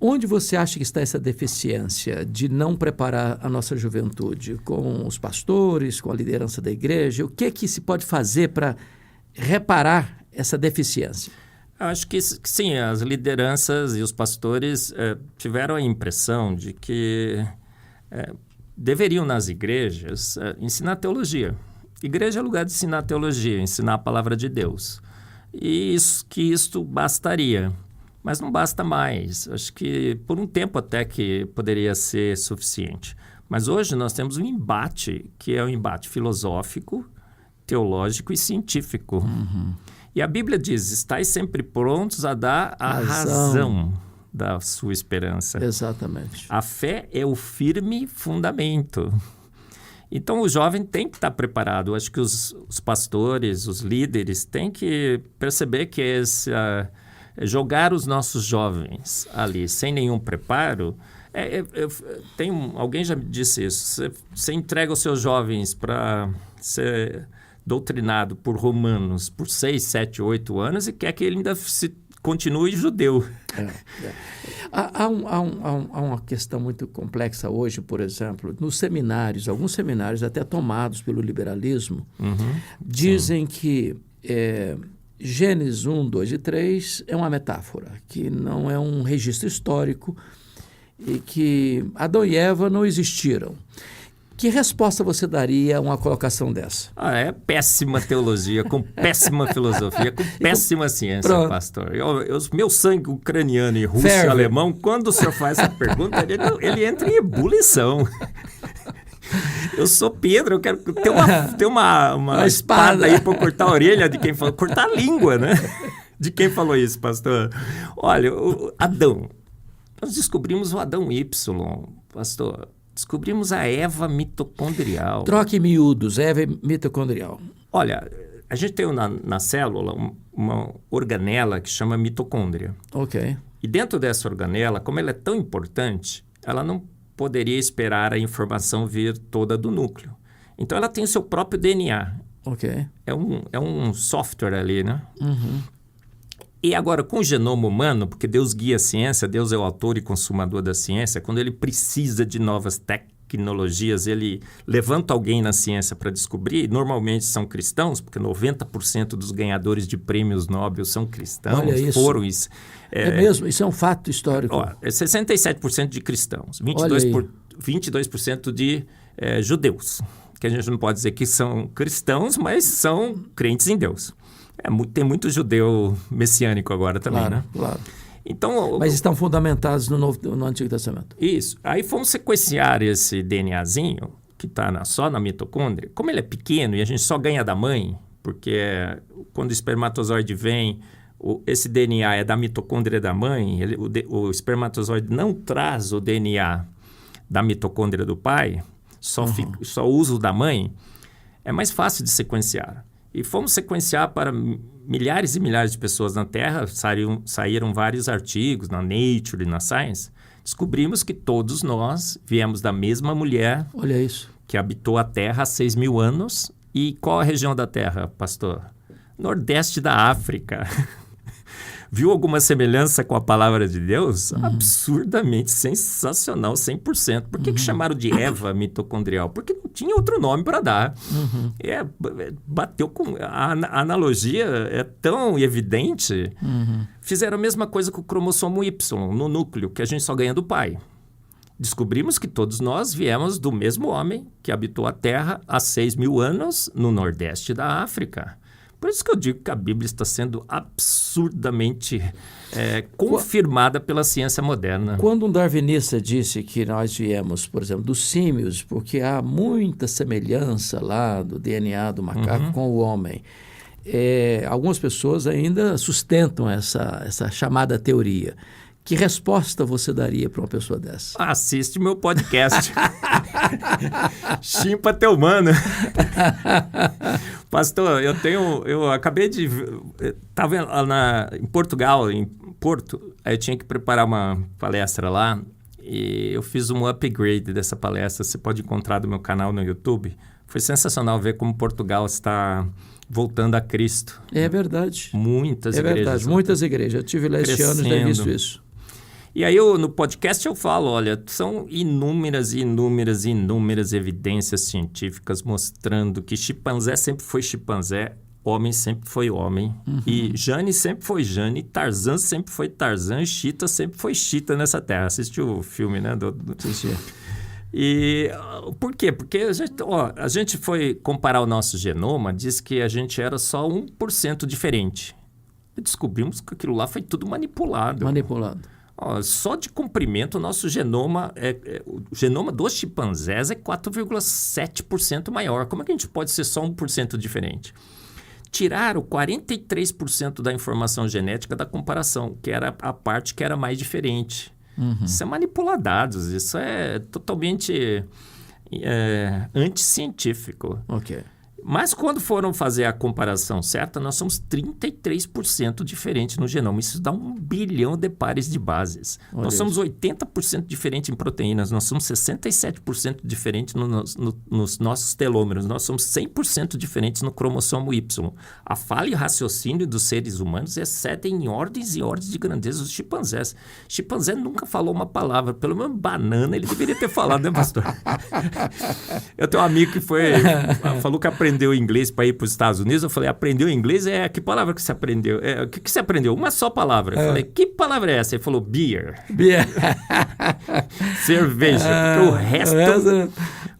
Onde você acha que está essa deficiência de não preparar a nossa juventude? Com os pastores, com a liderança da igreja? O que é que se pode fazer para reparar essa deficiência? Eu acho que sim, as lideranças e os pastores tiveram a impressão de que deveriam nas igrejas ensinar teologia. Igreja é lugar de ensinar teologia, ensinar a palavra de Deus. E que isto bastaria. Mas não basta mais. Acho que por um tempo até que poderia ser suficiente. Mas hoje nós temos um embate, que é um embate filosófico, teológico e científico. Uhum. E a Bíblia diz, estais sempre prontos a dar a razão da sua esperança. Exatamente. A fé é o firme fundamento. Então, o jovem tem que estar preparado. Acho que os pastores, os líderes, têm que perceber que jogar os nossos jovens ali sem nenhum preparo... alguém já me disse isso. Você entrega os seus jovens para ser doutrinado por romanos por 6, 7, 8 anos e quer que ele ainda continue judeu. Há uma questão muito complexa hoje, por exemplo, nos seminários, alguns seminários até tomados pelo liberalismo, dizem que Gênesis 1, 2 e 3 é uma metáfora, que não é um registro histórico e que Adão e Eva não existiram. Que resposta você daria a uma colocação dessa? É péssima teologia, com péssima filosofia, com péssima ciência, pastor. Meu sangue ucraniano e russo e alemão, quando o senhor faz essa pergunta, ele entra em ebulição. Eu sou Pedro, eu quero ter uma espada aí para cortar a orelha de quem falou, cortar a língua, né? De quem falou isso, pastor? Olha, Adão, nós descobrimos o Adão Y, pastor. Descobrimos a Eva mitocondrial. Troque miúdos, Eva mitocondrial. Olha, a gente tem na célula uma organela que chama mitocôndria. Ok. E dentro dessa organela, como ela é tão importante, ela não poderia esperar a informação vir toda do núcleo. Então, ela tem o seu próprio DNA. Ok. É um software ali, né? Uhum. E agora, com o genoma humano, porque Deus guia a ciência, Deus é o autor e consumador da ciência, quando ele precisa de novas tecnologias, ele levanta alguém na ciência para descobrir, normalmente são cristãos, porque 90% dos ganhadores de prêmios Nobel são cristãos. Olha isso. Foram isso. É mesmo? Isso é um fato histórico. É 67% de cristãos, 22% de judeus, que a gente não pode dizer que são cristãos, mas são crentes em Deus. Tem muito judeu messiânico agora também, claro, né? Claro. Então, mas estão fundamentados no Antigo Testamento. Isso. Aí fomos sequenciar esse DNAzinho, que está só na mitocôndria. Como ele é pequeno e a gente só ganha da mãe, porque quando o espermatozoide vem, esse DNA é da mitocôndria da mãe, o espermatozoide não traz o DNA da mitocôndria do pai, só usa o da mãe, é mais fácil de sequenciar. E fomos sequenciar para milhares e milhares de pessoas na Terra, saíram vários artigos na Nature e na Science. Descobrimos que todos nós viemos da mesma mulher. Olha isso. Que habitou a Terra há 6.000 anos. E qual a região da Terra, pastor? Nordeste da África. Viu alguma semelhança com a palavra de Deus? Absurdamente sensacional, 100%. Por que chamaram de Eva mitocondrial? Porque não tinha outro nome para dar. Bateu com... A analogia é tão evidente. Fizeram a mesma coisa com o cromossomo Y, no núcleo, que a gente só ganha do pai. Descobrimos que todos nós viemos do mesmo homem que habitou a Terra há 6.000 anos no Nordeste da África. Por isso que eu digo que a Bíblia está sendo absurdamente confirmada pela ciência moderna. Quando um darwinista disse que nós viemos, por exemplo, dos símios, porque há muita semelhança lá do DNA do macaco com o homem, algumas pessoas ainda sustentam essa chamada teoria. Que resposta você daria para uma pessoa dessa? Assiste meu podcast. Chimpa teu mano. Pastor, eu acabei de... Estava em Portugal, em Porto, aí eu tinha que preparar uma palestra lá e eu fiz um upgrade dessa palestra. Você pode encontrar no meu canal no YouTube. Foi sensacional ver como Portugal está voltando a Cristo. É verdade. Muitas igrejas. É verdade, muitas igrejas. Eu estive lá este ano e já visto isso. E aí, no podcast eu falo, olha, são inúmeras evidências científicas mostrando que chimpanzé sempre foi chimpanzé, homem sempre foi homem, e Jane sempre foi Jane, Tarzan sempre foi Tarzan, Cheetah sempre foi Cheetah nessa terra. Assistiu o filme, né? E por quê? Porque a gente foi comparar o nosso genoma, diz que a gente era só 1% diferente. E descobrimos que aquilo lá foi tudo manipulado. Só de comprimento, o nosso genoma, o genoma dos chimpanzés é 4,7% maior. Como é que a gente pode ser só 1% diferente? Tiraram 43% da informação genética da comparação, que era a parte que era mais diferente. Isso é manipular dados, isso é totalmente anticientífico. Mas quando foram fazer a comparação certa, nós somos 33% diferentes no genoma. Isso dá 1 bilhão de pares de bases. Nós somos 80% diferentes em proteínas, nós somos 67% diferentes nos nossos telômeros, nós somos 100% diferentes no cromossomo Y. A falha e raciocínio dos seres humanos excedem em ordens e ordens de grandeza os chimpanzés. Chimpanzé nunca falou uma palavra, pelo menos banana ele deveria ter falado, né, pastor? Eu tenho um amigo que falou que aprendeu inglês para ir para os Estados Unidos. Eu falei, aprendeu inglês? Que palavra que você aprendeu? O que você aprendeu? Uma só palavra. Eu falei, que palavra é essa? Ele falou, beer. Cerveja. Porque o resto...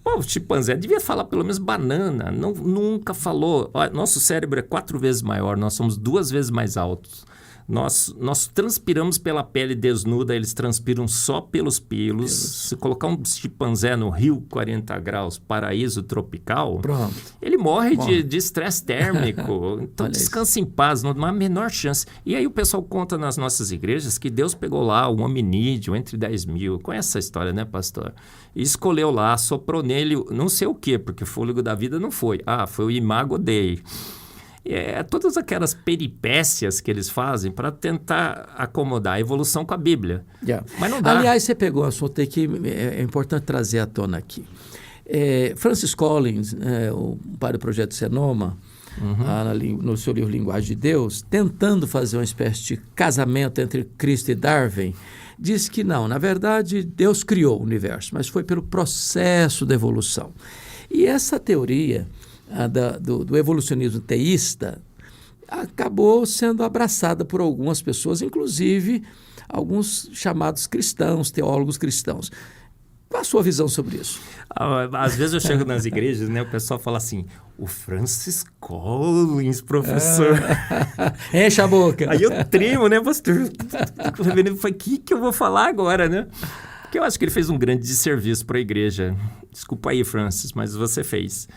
o chimpanzé devia falar pelo menos banana. Nunca falou. Nosso cérebro é 4 vezes maior. Nós somos 2 vezes mais altos. Nós transpiramos pela pele desnuda, eles transpiram só pelos pelos. Se colocar um chimpanzé no Rio 40 graus, paraíso tropical, pronto, ele morre de estresse térmico. Então descansa em paz, não há a menor chance. E aí o pessoal conta nas nossas igrejas que Deus pegou lá um hominídeo entre 10 mil. Conhece essa história, né, pastor? E escolheu lá, soprou nele não sei o quê, porque o fôlego da vida não foi. Foi o Imago Dei. Todas aquelas peripécias que eles fazem para tentar acomodar a evolução com a Bíblia. Mas não dá. Aliás, você pegou um assunto aí que é importante trazer à tona aqui. Francis Collins, o pai do Projeto Senoma, no seu livro Linguagem de Deus, tentando fazer uma espécie de casamento entre Cristo e Darwin, diz que não, na verdade, Deus criou o universo, mas foi pelo processo da evolução. E essa teoria do evolucionismo teísta acabou sendo abraçada por algumas pessoas, inclusive alguns chamados cristãos, teólogos cristãos. Qual a sua visão sobre isso? Às vezes eu chego nas igrejas, né, o pessoal fala assim, o Francis Collins, professor. Enche a boca. Aí eu tremo, né, pastor? O reverendo foi, o que eu vou falar agora, né? Porque eu acho que ele fez um grande desserviço para a igreja. Desculpa aí, Francis, mas você fez.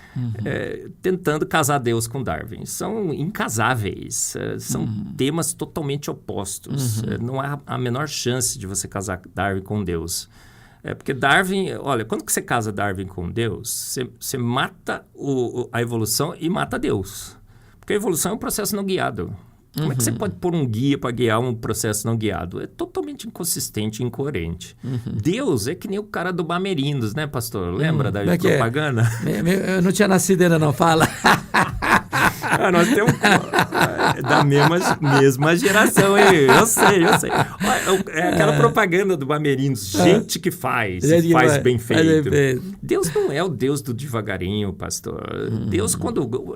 Tentando casar Deus com Darwin. São incasáveis. São temas totalmente opostos. Não há a menor chance de você casar Darwin com Deus. Porque Darwin... Olha, quando que você casa Darwin com Deus, você mata a evolução e mata Deus. Porque a evolução é um processo não guiado. Como é que você pode pôr um guia para guiar um processo não guiado? É totalmente inconsistente e incoerente. Deus é que nem o cara do Bamerindos, né, pastor? Lembra da propaganda? Eu não tinha nascido ainda, não. Fala. Nós temos da mesma geração aí. Eu sei. É aquela propaganda do Bamerindos. Gente que faz bem feito. Deus não é o Deus do devagarinho, pastor. Deus,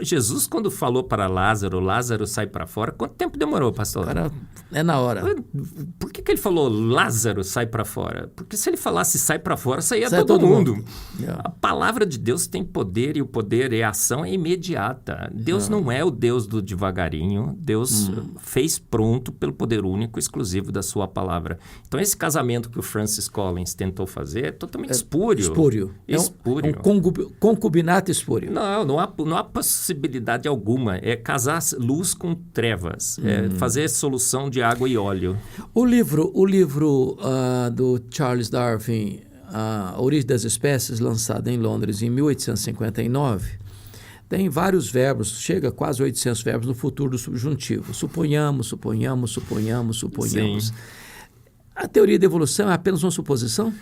Jesus, quando falou para Lázaro sai para fora, quanto tempo demorou, pastor? É na hora. Por que ele falou Lázaro sai para fora? Porque se ele falasse sai para fora, saía todo mundo. A palavra de Deus tem poder e o poder e a ação é imediata. Deus não é o Deus do devagarinho. Deus fez pronto pelo poder único exclusivo da sua palavra. Então, esse casamento que o Francis Collins tentou fazer é totalmente espúrio. Espúrio. Espúrio. Concubinato espúrio. Não há possibilidade alguma. É casar luz com trevas. É fazer solução de água e óleo. O livro do Charles Darwin, A Origem das Espécies, lançado em Londres em 1859, tem vários verbos, chega a quase 800 verbos no futuro do subjuntivo. Suponhamos. Sim. A teoria da evolução é apenas uma suposição?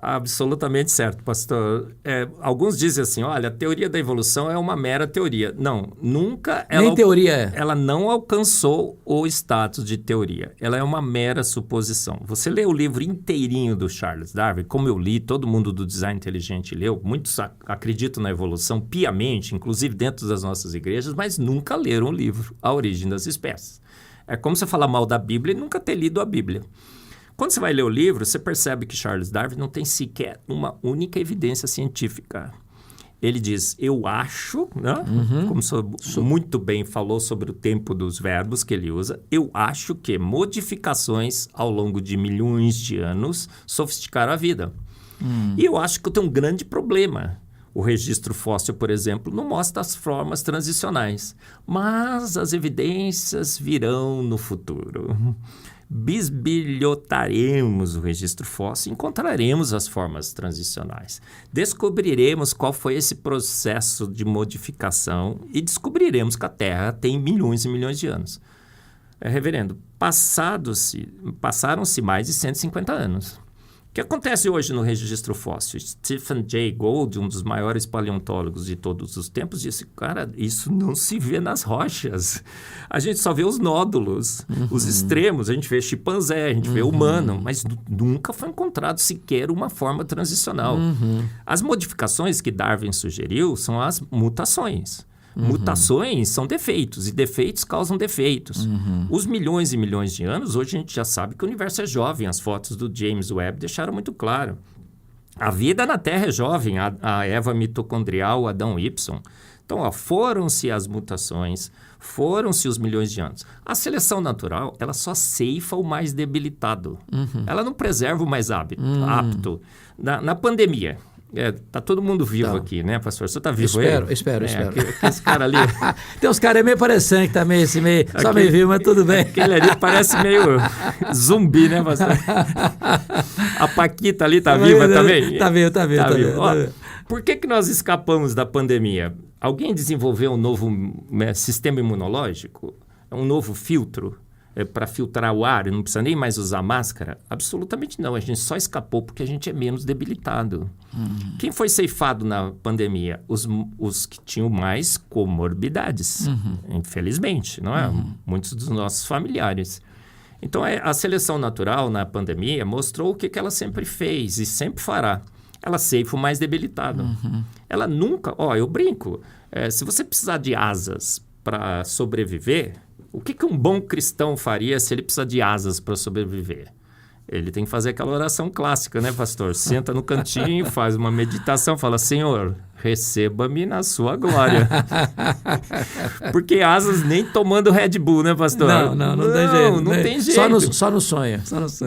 Absolutamente certo, pastor. Alguns dizem assim, olha, a teoria da evolução é uma mera teoria. Não, nunca Nem teoria é. Ela não alcançou o status de teoria. Ela é uma mera suposição. Você lê o livro inteirinho do Charles Darwin, como eu li, todo mundo do design inteligente leu, muitos acreditam na evolução piamente, inclusive dentro das nossas igrejas, mas nunca leram o livro A Origem das Espécies. É como você falar mal da Bíblia e nunca ter lido a Bíblia. Quando você vai ler o livro, você percebe que Charles Darwin não tem sequer uma única evidência científica. Ele diz, eu acho, né? Como muito bem falou sobre o tempo dos verbos que ele usa, eu acho que modificações ao longo de milhões de anos sofisticaram a vida. E eu acho que eu tenho um grande problema. O registro fóssil, por exemplo, não mostra as formas transicionais, mas as evidências virão no futuro. Bisbilhotaremos o registro fóssil e encontraremos as formas transicionais. Descobriremos qual foi esse processo de modificação e descobriremos que a Terra tem milhões e milhões de anos. Reverendo, passaram-se mais de 150 anos. O que acontece hoje no registro fóssil? Stephen Jay Gould, um dos maiores paleontólogos de todos os tempos, disse, cara, isso não se vê nas rochas. A gente só vê os nódulos, os extremos. A gente vê chimpanzé, a gente vê humano, mas nunca foi encontrado sequer uma forma transicional. As modificações que Darwin sugeriu são as mutações. Mutações são defeitos, e defeitos causam defeitos. Os milhões e milhões de anos, hoje a gente já sabe que o universo é jovem. As fotos do James Webb deixaram muito claro. A vida na Terra é jovem, a Eva mitocondrial, o Adão Y. Então, foram-se as mutações, foram-se os milhões de anos. A seleção natural, ela só ceifa o mais debilitado. Ela não preserva o mais apto. Na pandemia... tá todo mundo vivo aqui, né, pastor? Você tá vivo aí? Espero. Esse cara ali... Tem uns caras meio parecendo que tá meio só meio vivo, mas tudo bem. Aquele ali parece meio zumbi, né, pastor? A Paquita ali tá viva também? Tá vivo. Por que nós escapamos da pandemia? Alguém desenvolveu um novo sistema imunológico? Um novo filtro? Para filtrar o ar e não precisa nem mais usar máscara? Absolutamente não. A gente só escapou porque a gente é menos debilitado. Quem foi ceifado na pandemia? Os que tinham mais comorbidades, infelizmente, não é? Muitos dos nossos familiares. Então, a seleção natural na pandemia mostrou o que ela sempre fez e sempre fará. Ela ceifa o mais debilitado. Ela nunca... eu brinco. Se você precisar de asas para sobreviver... O que um bom cristão faria se ele precisa de asas para sobreviver? Ele tem que fazer aquela oração clássica, né, pastor? Senta no cantinho, faz uma meditação, fala, Senhor, receba-me na sua glória. Porque asas nem tomando Red Bull, né, pastor? Não tem jeito. Não tem jeito. Só no sonho.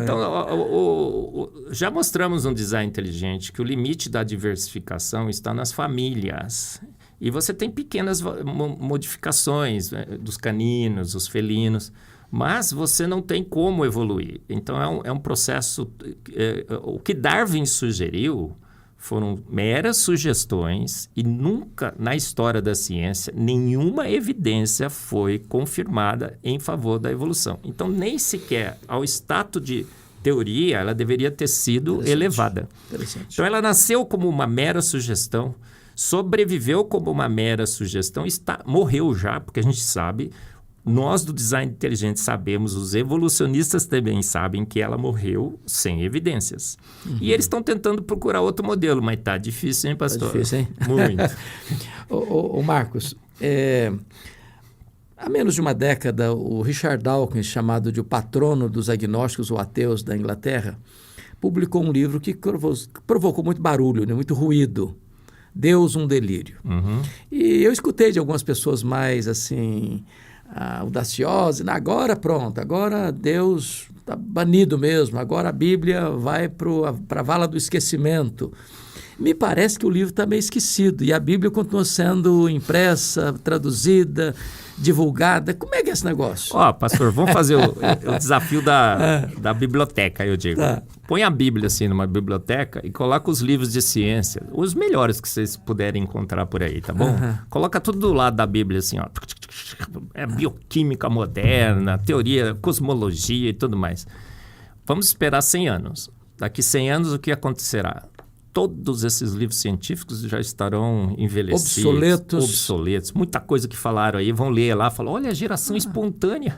Então, já mostramos no design inteligente que o limite da diversificação está nas famílias. E você tem pequenas modificações, né, dos caninos, os felinos, mas você não tem como evoluir. Então, é um processo... o que Darwin sugeriu foram meras sugestões e nunca, na história da ciência, nenhuma evidência foi confirmada em favor da evolução. Então, nem sequer ao status de teoria, ela deveria ter sido elevada. Então, ela nasceu como uma mera sugestão, sobreviveu como uma mera sugestão, morreu já, porque a gente sabe, nós do design inteligente sabemos, os evolucionistas também sabem que ela morreu sem evidências. E eles estão tentando procurar outro modelo, mas tá difícil, hein, pastor? Tá difícil, hein? Muito. Ô Marcos, há menos de uma década, o Richard Dawkins, chamado de o patrono dos agnósticos ou ateus da Inglaterra, publicou um livro que provocou muito barulho, né, muito ruído. Deus, um delírio. E eu escutei de algumas pessoas mais, assim, audaciosas, agora pronto, agora Deus está banido mesmo, agora a Bíblia vai para a vala do esquecimento. Me parece que o livro está meio esquecido e a Bíblia continua sendo impressa, traduzida, divulgada. Como é que é esse negócio? Pastor, vamos fazer o desafio da biblioteca, eu digo. Tá. Põe a Bíblia assim numa biblioteca e coloca os livros de ciência, os melhores que vocês puderem encontrar por aí, tá bom? Coloca tudo do lado da Bíblia assim, ó. Bioquímica moderna, teoria, cosmologia e tudo mais. Vamos esperar 100 anos. Daqui 100 anos, o que acontecerá? Todos esses livros científicos já estarão envelhecidos. Obsoletos. Muita coisa que falaram aí, vão ler lá, falam, olha a geração espontânea,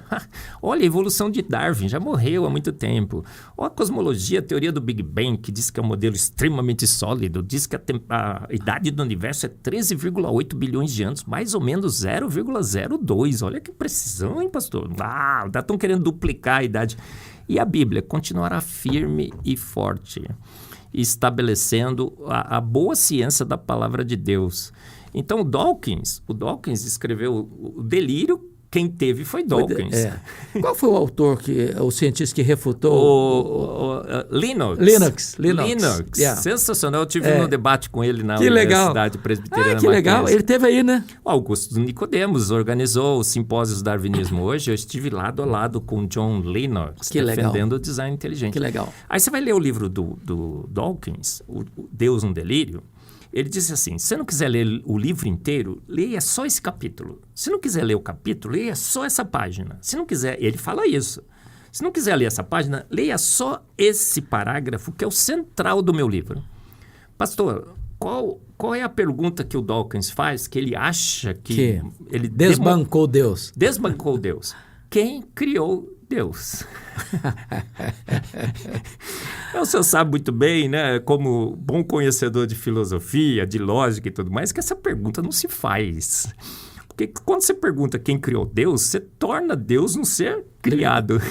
olha a evolução de Darwin, já morreu há muito tempo. Olha a cosmologia, a teoria do Big Bang, que diz que é um modelo extremamente sólido, diz que a idade do universo é 13,8 bilhões de anos, mais ou menos 0,02. Olha que precisão, hein, pastor? Já estão querendo duplicar a idade. E a Bíblia continuará firme e forte, estabelecendo a boa ciência da palavra de Deus. Então, o Dawkins escreveu o delírio, quem teve foi Dawkins. Qual foi o autor, o cientista que refutou? Linux. Yeah. Sensacional. Eu tive um debate com ele na Universidade Presbiteriana. Que legal. Ele teve aí, né? O Augusto Nicodemos organizou o simpósio do Darwinismo hoje. Eu estive lado a lado com John Lennox, defendendo o design inteligente. Que legal. Aí você vai ler o livro do Dawkins, o Deus um Delírio. Ele disse assim, se você não quiser ler o livro inteiro, leia só esse capítulo. Se não quiser ler o capítulo, leia só essa página. Se não quiser, ele fala isso. Se não quiser ler essa página, leia só esse parágrafo, que é o central do meu livro. Pastor, qual é a pergunta que o Dawkins faz, que ele acha que ele desbancou Deus? Desbancou Deus. Quem criou Deus? O senhor sabe muito bem, né, como bom conhecedor de filosofia, de lógica e tudo mais, que essa pergunta não se faz. Porque quando você pergunta quem criou Deus, você torna Deus um ser criado.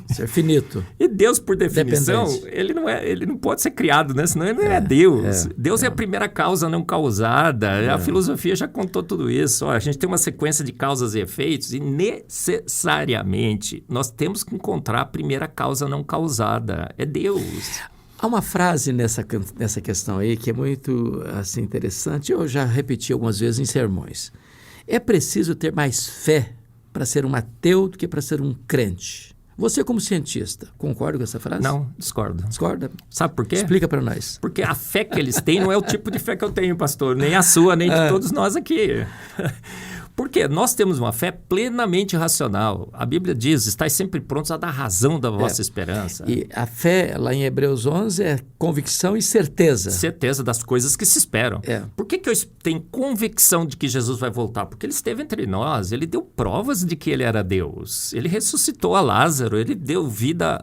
Ser finito. E Deus, por definição, ele não pode ser criado, né? Senão ele não é Deus. Deus é a primeira causa não causada. A filosofia já contou tudo isso. A gente tem uma sequência de causas e efeitos e necessariamente nós temos que encontrar a primeira causa não causada. É Deus. Há uma frase nessa questão aí que é muito assim, interessante. Eu já repeti algumas vezes em sermões. É preciso ter mais fé para ser um ateu do que para ser um crente. Você, como cientista, concorda com essa frase? Não, discordo. Discorda? Sabe por quê? Explica para nós. Porque a fé que eles têm não é o tipo de fé que eu tenho, pastor. Nem a sua, nem de todos nós aqui. Porque nós temos uma fé plenamente racional. A Bíblia diz, estais sempre prontos a dar razão da vossa esperança. E a fé, lá em Hebreus 11, é convicção e certeza. Certeza das coisas que se esperam. Por que eu tenho convicção de que Jesus vai voltar? Porque ele esteve entre nós, ele deu provas de que ele era Deus. Ele ressuscitou a Lázaro, ele deu vida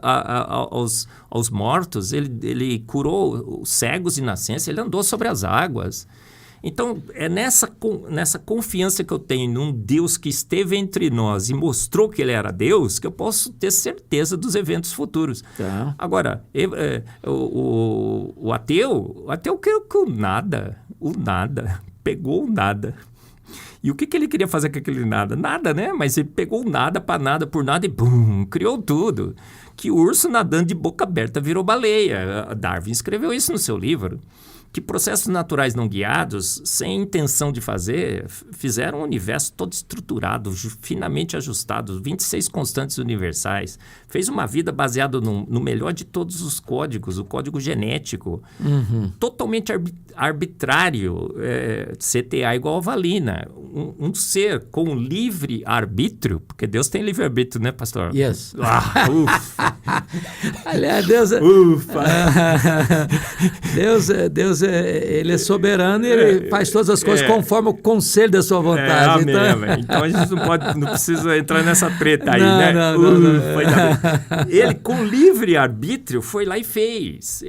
aos mortos, ele curou os cegos de nascença, ele andou sobre as águas. Então, é nessa confiança que eu tenho num Deus que esteve entre nós e mostrou que ele era Deus, que eu posso ter certeza dos eventos futuros. Agora, o ateu quer o nada, pegou o nada. E o que ele queria fazer com aquele nada? Nada, né? Mas ele pegou o nada para nada por nada e bum, criou tudo. Que o urso nadando de boca aberta virou baleia. Darwin escreveu isso no seu livro. Que processos naturais não guiados, sem intenção de fazer, fizeram um universo todo estruturado, finamente ajustado, 26 constantes universais. Fez uma vida baseada no melhor de todos os códigos, o código genético. Totalmente arbitrário, CTA igual a valina. Um ser com livre arbítrio, porque Deus tem livre arbítrio, né, pastor? Yes. Ufa! Aliás, Deus... Ufa! Deus ele é soberano e ele faz todas as coisas conforme o conselho da sua vontade. Amém. Então a gente não precisa entrar nessa treta aí, não, né? Não. Ele, com livre arbítrio, foi lá e fez.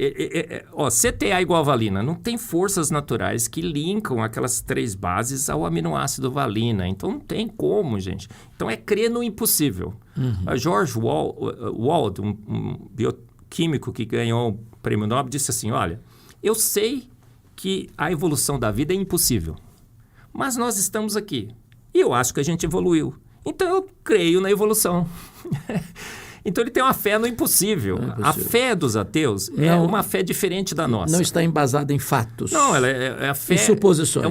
CTA igual a valina. Não tem forças naturais que linkam aquelas 3 bases ao aminoácido valina. Então não tem como, gente. Então é crer no impossível. George Wald, um bioquímico que ganhou o prêmio Nobel, disse assim, olha, eu sei que a evolução da vida é impossível, mas nós estamos aqui e eu acho que a gente evoluiu. Então eu creio na evolução. Então ele tem uma fé no impossível. A fé dos ateus é uma fé diferente da nossa. Não está embasada em fatos. Não, ela é a fé... Em suposições.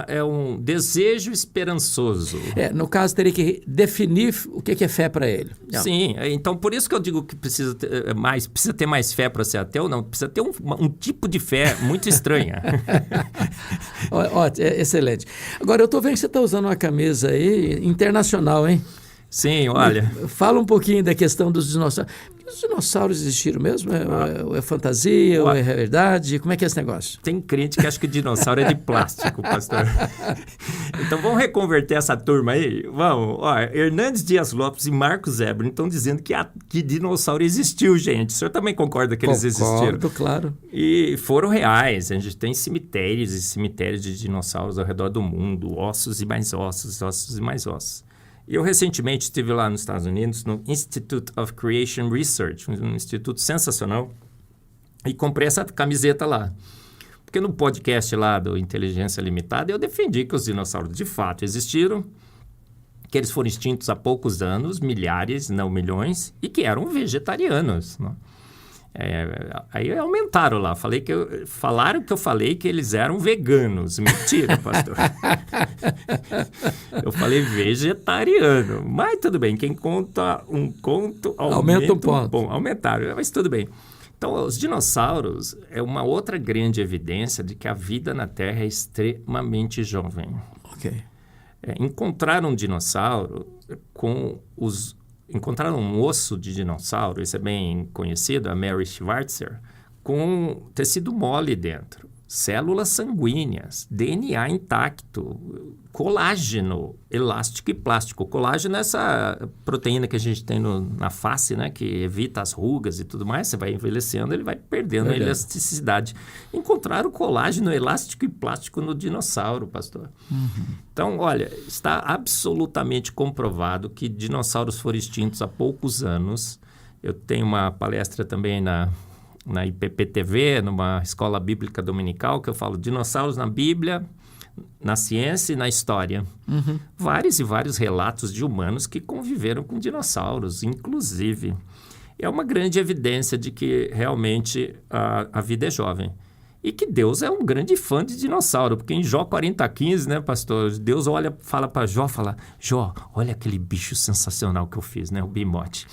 É um desejo esperançoso. No caso, teria que definir o que é fé para ele. Não. Sim, então por isso que eu digo que precisa ter mais fé para ser ateu. Não, precisa ter um tipo de fé muito estranha. Excelente. Agora, eu estou vendo que você está usando uma camisa aí internacional, hein? Sim, olha. Fala um pouquinho da questão dos dinossauros. Os dinossauros existiram mesmo? É fantasia ou é verdade? Como é que é esse negócio? Tem crente que acha que dinossauro é de plástico, pastor. Então vamos reconverter essa turma aí? Vamos. Ó, Hernandes Dias Lopes e Marcos Eberlin estão dizendo que dinossauro existiu, gente. O senhor também concorda que eles existiram? Concordo, claro. E foram reais. A gente tem cemitérios e cemitérios de dinossauros ao redor do mundo. Ossos e mais ossos, ossos e mais ossos. E eu recentemente estive lá nos Estados Unidos, no Institute of Creation Research, um instituto sensacional, e comprei essa camiseta lá. Porque no podcast lá do Inteligência Limitada, eu defendi que os dinossauros de fato existiram, que eles foram extintos há poucos anos, milhares, não milhões, e que eram vegetarianos, né? Aí aumentaram lá. Falaram que eu falei que eles eram veganos. Mentira, pastor. Eu falei vegetariano. Mas tudo bem. Quem conta um conto, aumenta um ponto. Bom, aumentaram, mas tudo bem. Então, os dinossauros é uma outra grande evidência de que a vida na Terra é extremamente jovem. Ok. Encontraram um dinossauro encontraram um osso de dinossauro, isso é bem conhecido, a Mary Schweitzer, com tecido mole dentro, células sanguíneas, DNA intacto, colágeno, elástico e plástico. O colágeno é essa proteína que a gente tem na face, né, que evita as rugas e tudo mais. Você vai envelhecendo, ele vai perdendo a elasticidade. Encontraram colágeno, elástico e plástico no dinossauro, pastor. Então, olha, está absolutamente comprovado que dinossauros foram extintos há poucos anos. Eu tenho uma palestra também na IPP-TV, numa escola bíblica dominical, que eu falo dinossauros na Bíblia, na ciência e na história. Vários e vários relatos de humanos que conviveram com dinossauros, inclusive. É uma grande evidência de que realmente a vida é jovem. E que Deus é um grande fã de dinossauro, porque em Jó 40:15, né, pastor? Deus fala para Jó, Jó, olha aquele bicho sensacional que eu fiz, né, o bimote.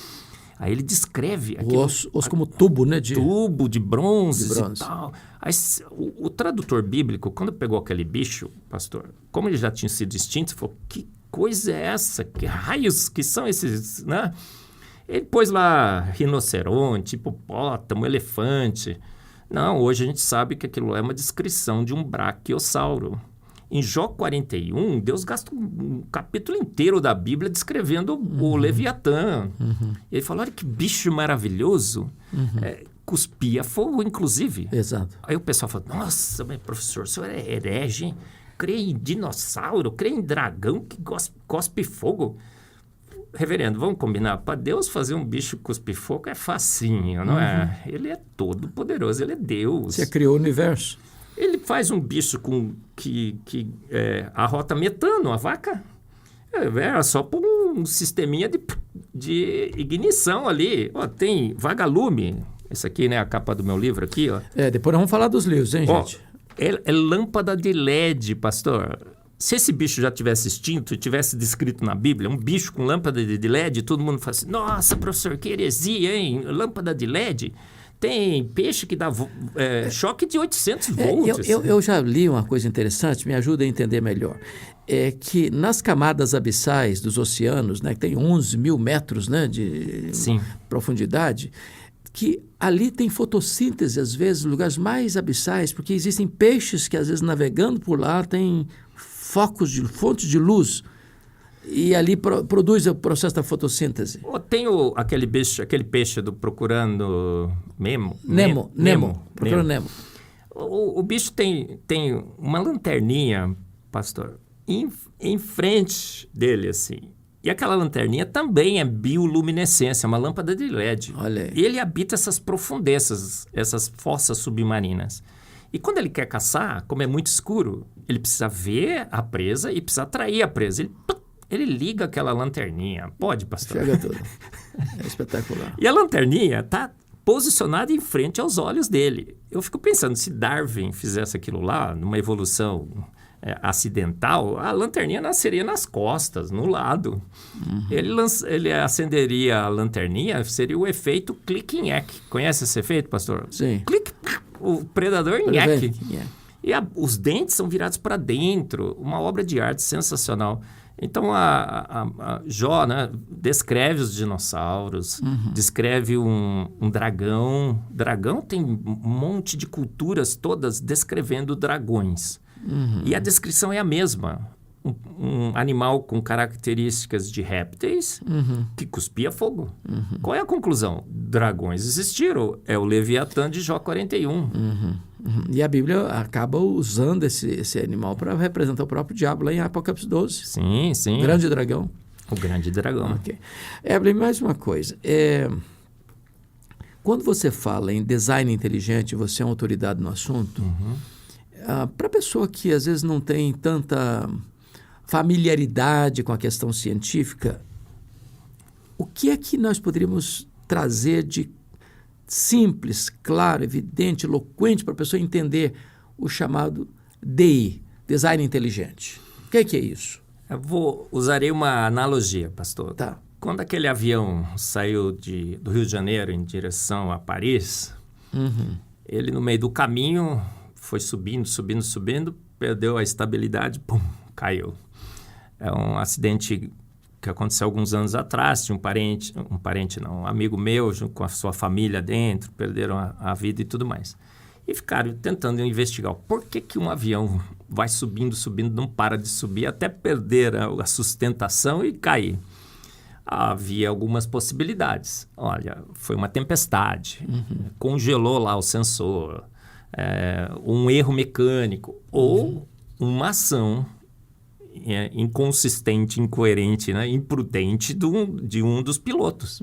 Aí ele descreve... O osso como tubo, né? Tubo de bronze e tal. Aí, o tradutor bíblico, quando pegou aquele bicho, pastor, como ele já tinha sido extinto, ele falou, que coisa é essa? Que raios que são esses, né? Ele pôs lá rinoceronte, hipopótamo, elefante. Não, hoje a gente sabe que aquilo é uma descrição de um braquiossauro. Em Jó 41, Deus gasta um capítulo inteiro da Bíblia descrevendo o Leviatã. E ele falou, olha que bicho maravilhoso. Cuspia fogo, inclusive. Exato. Aí o pessoal falou, nossa, mas professor, o senhor é herege, hein? Crê em dinossauro, crê em dragão que cospe fogo. Reverendo, vamos combinar? Para Deus fazer um bicho cuspir fogo é facinho, não é? Ele é todo poderoso, ele é Deus. Você criou o universo. Ele faz um bicho que arrota metano, a vaca. Era só por um sisteminha de ignição ali. Ó, tem vagalume. Esse aqui, né, a capa do meu livro aqui, ó. Depois vamos falar dos livros, hein, gente? É lâmpada de LED, pastor. Se esse bicho já tivesse extinto e tivesse descrito na Bíblia, um bicho com lâmpada de LED, todo mundo fala assim, nossa, professor, que heresia, hein? Lâmpada de LED... Tem peixe que dá choque de 800 volts. Eu já li uma coisa interessante, me ajuda a entender melhor. É que nas camadas abissais dos oceanos, né, que tem 11 mil metros, né, de profundidade, que ali tem fotossíntese, às vezes, em lugares mais abissais, porque existem peixes que, às vezes, navegando por lá, têm fontes de luz. E ali produz o processo da fotossíntese. Tem aquele peixe do Procurando Nemo. Procurando Nemo. O bicho tem uma lanterninha, pastor, em frente dele, assim. E aquela lanterninha também é bioluminescência, uma lâmpada de LED. Olha aí. E ele habita essas profundezas, essas fossas submarinas. E quando ele quer caçar, como é muito escuro, ele precisa ver a presa e precisa atrair a presa. Ele liga aquela lanterninha. Pode, pastor? Chega tudo. É espetacular. E a lanterninha está posicionada em frente aos olhos dele. Eu fico pensando, se Darwin fizesse aquilo lá, numa evolução acidental, a lanterninha nasceria nas costas, no lado. Ele acenderia a lanterninha, seria o efeito click-nhack. Conhece esse efeito, pastor? Sim. Clique, o predador nhaque. E os dentes são virados para dentro. Uma obra de arte sensacional. Então, a Jó, né, descreve os dinossauros, descreve um dragão. Dragão tem um monte de culturas todas descrevendo dragões. E a descrição é a mesma. Um animal com características de répteis que cuspia fogo. Qual é a conclusão? Dragões existiram. É o Leviatã de Jó 41. E a Bíblia acaba usando esse animal para representar o próprio diabo lá em Apocalipse 12. Sim, sim. O grande dragão. O grande dragão. Ok. Evelyn, mais uma coisa. Quando você fala em design inteligente, você é uma autoridade no assunto, para a pessoa que às vezes não tem tanta familiaridade com a questão científica, o que é que nós poderíamos trazer de simples, claro, evidente, eloquente para a pessoa entender o chamado DI, Design Inteligente? O que é isso? Usarei uma analogia, pastor. Tá. Quando aquele avião saiu do Rio de Janeiro em direção a Paris, ele no meio do caminho foi subindo, perdeu a estabilidade, pum, caiu. É um acidente que aconteceu alguns anos atrás, tinha um amigo meu com a sua família dentro, perderam a vida e tudo mais. E ficaram tentando investigar por que um avião vai subindo, não para de subir até perder a sustentação e cair. Havia algumas possibilidades. Olha, foi uma tempestade, congelou lá o sensor, um erro mecânico ou uma ação inconsistente, incoerente, né, imprudente de um dos pilotos.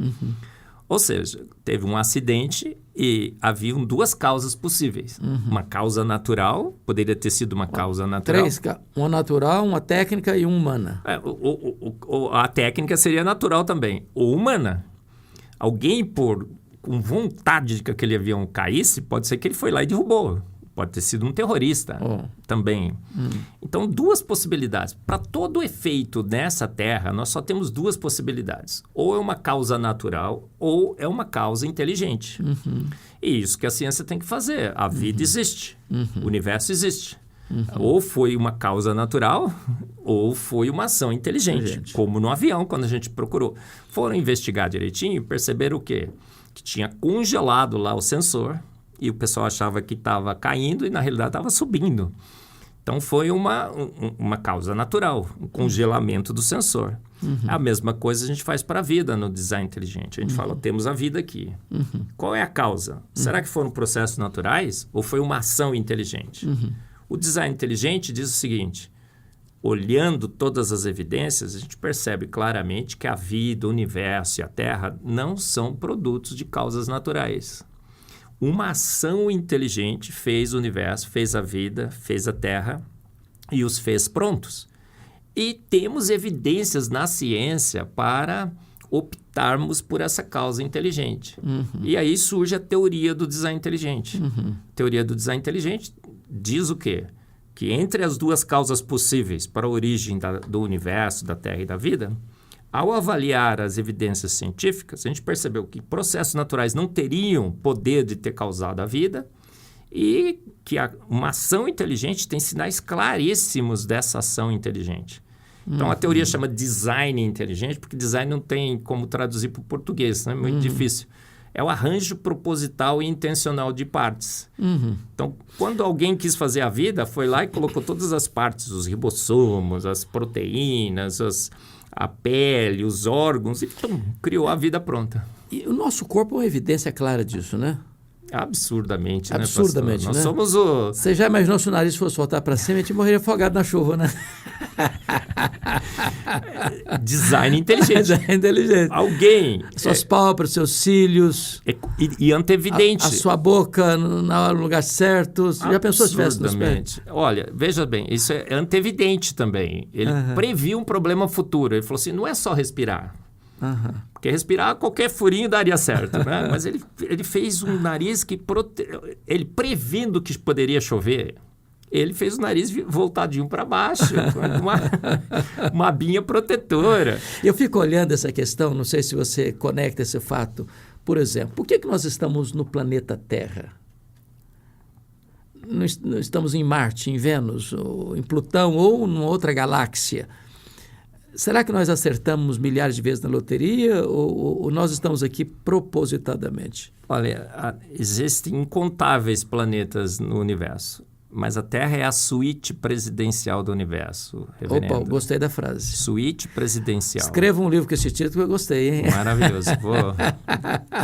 Ou seja, teve um acidente e haviam duas causas possíveis. Uma causa natural, poderia ter sido uma causa natural. Uma natural, uma técnica e uma humana. A técnica seria natural também. Ou humana. Alguém com vontade de que aquele avião caísse, pode ser que ele foi lá e derrubou. Pode ter sido um terrorista também. Então, duas possibilidades. Para todo efeito nessa Terra, nós só temos duas possibilidades. Ou é uma causa natural, ou é uma causa inteligente. E isso que a ciência tem que fazer. A vida existe. O universo existe. Ou foi uma causa natural, ou foi uma ação inteligente. Como no avião, quando a gente procurou. Foram investigar direitinho e perceberam o quê? Que tinha congelado lá o sensor. E o pessoal achava que estava caindo e, na realidade, estava subindo. Então, foi uma causa natural, um congelamento do sensor. A mesma coisa a gente faz para a vida no design inteligente. A gente fala, temos a vida aqui. Qual é a causa? Será que foram processos naturais ou foi uma ação inteligente? O design inteligente diz o seguinte, olhando todas as evidências, a gente percebe claramente que a vida, o universo e a Terra não são produtos de causas naturais. Uma ação inteligente fez o universo, fez a vida, fez a Terra e os fez prontos. E temos evidências na ciência para optarmos por essa causa inteligente. E aí surge a teoria do design inteligente. A teoria do design inteligente diz o quê? Que entre as duas causas possíveis para a origem do universo, da Terra e da vida, ao avaliar as evidências científicas, a gente percebeu que processos naturais não teriam poder de ter causado a vida e que uma ação inteligente tem sinais claríssimos dessa ação inteligente. Então, a teoria chama design inteligente, porque design não tem como traduzir para o português, né? É muito difícil. É o arranjo proposital e intencional de partes. Então, quando alguém quis fazer a vida, foi lá e colocou todas as partes, os ribossomos, as proteínas, a pele, os órgãos, e criou a vida pronta. E o nosso corpo é uma evidência clara disso, né? Absurdamente, né, Absurdamente, pastor? né? Nós somos o... Você já imaginou se o nariz fosse voltar para cima, a gente morreria afogado na chuva, né? Design inteligente. Design inteligente. Alguém... Suas pálpebras, seus cílios... E antevidente. A sua boca no lugar certo. Já pensou se tivesse nos pés? Olha, veja bem, isso é antevidente também. Ele previu um problema futuro. Ele falou assim, não é só respirar. Porque respirar, qualquer furinho daria certo, né? Mas ele fez um nariz que... Ele prevendo que poderia chover, ele fez o nariz voltadinho para baixo, com uma abinha protetora. Eu fico olhando essa questão, não sei se você conecta esse fato. Por exemplo, por que nós estamos no planeta Terra? Não estamos em Marte, em Vênus, ou em Plutão ou numa outra galáxia? será que nós acertamos milhares de vezes na loteria ou nós estamos aqui propositadamente? Olha, existem incontáveis planetas no universo, mas a Terra é a suíte presidencial do universo, reverendo. Opa, gostei da frase. Suíte presidencial. Escreva um livro com esse título que eu gostei, hein? Maravilhoso.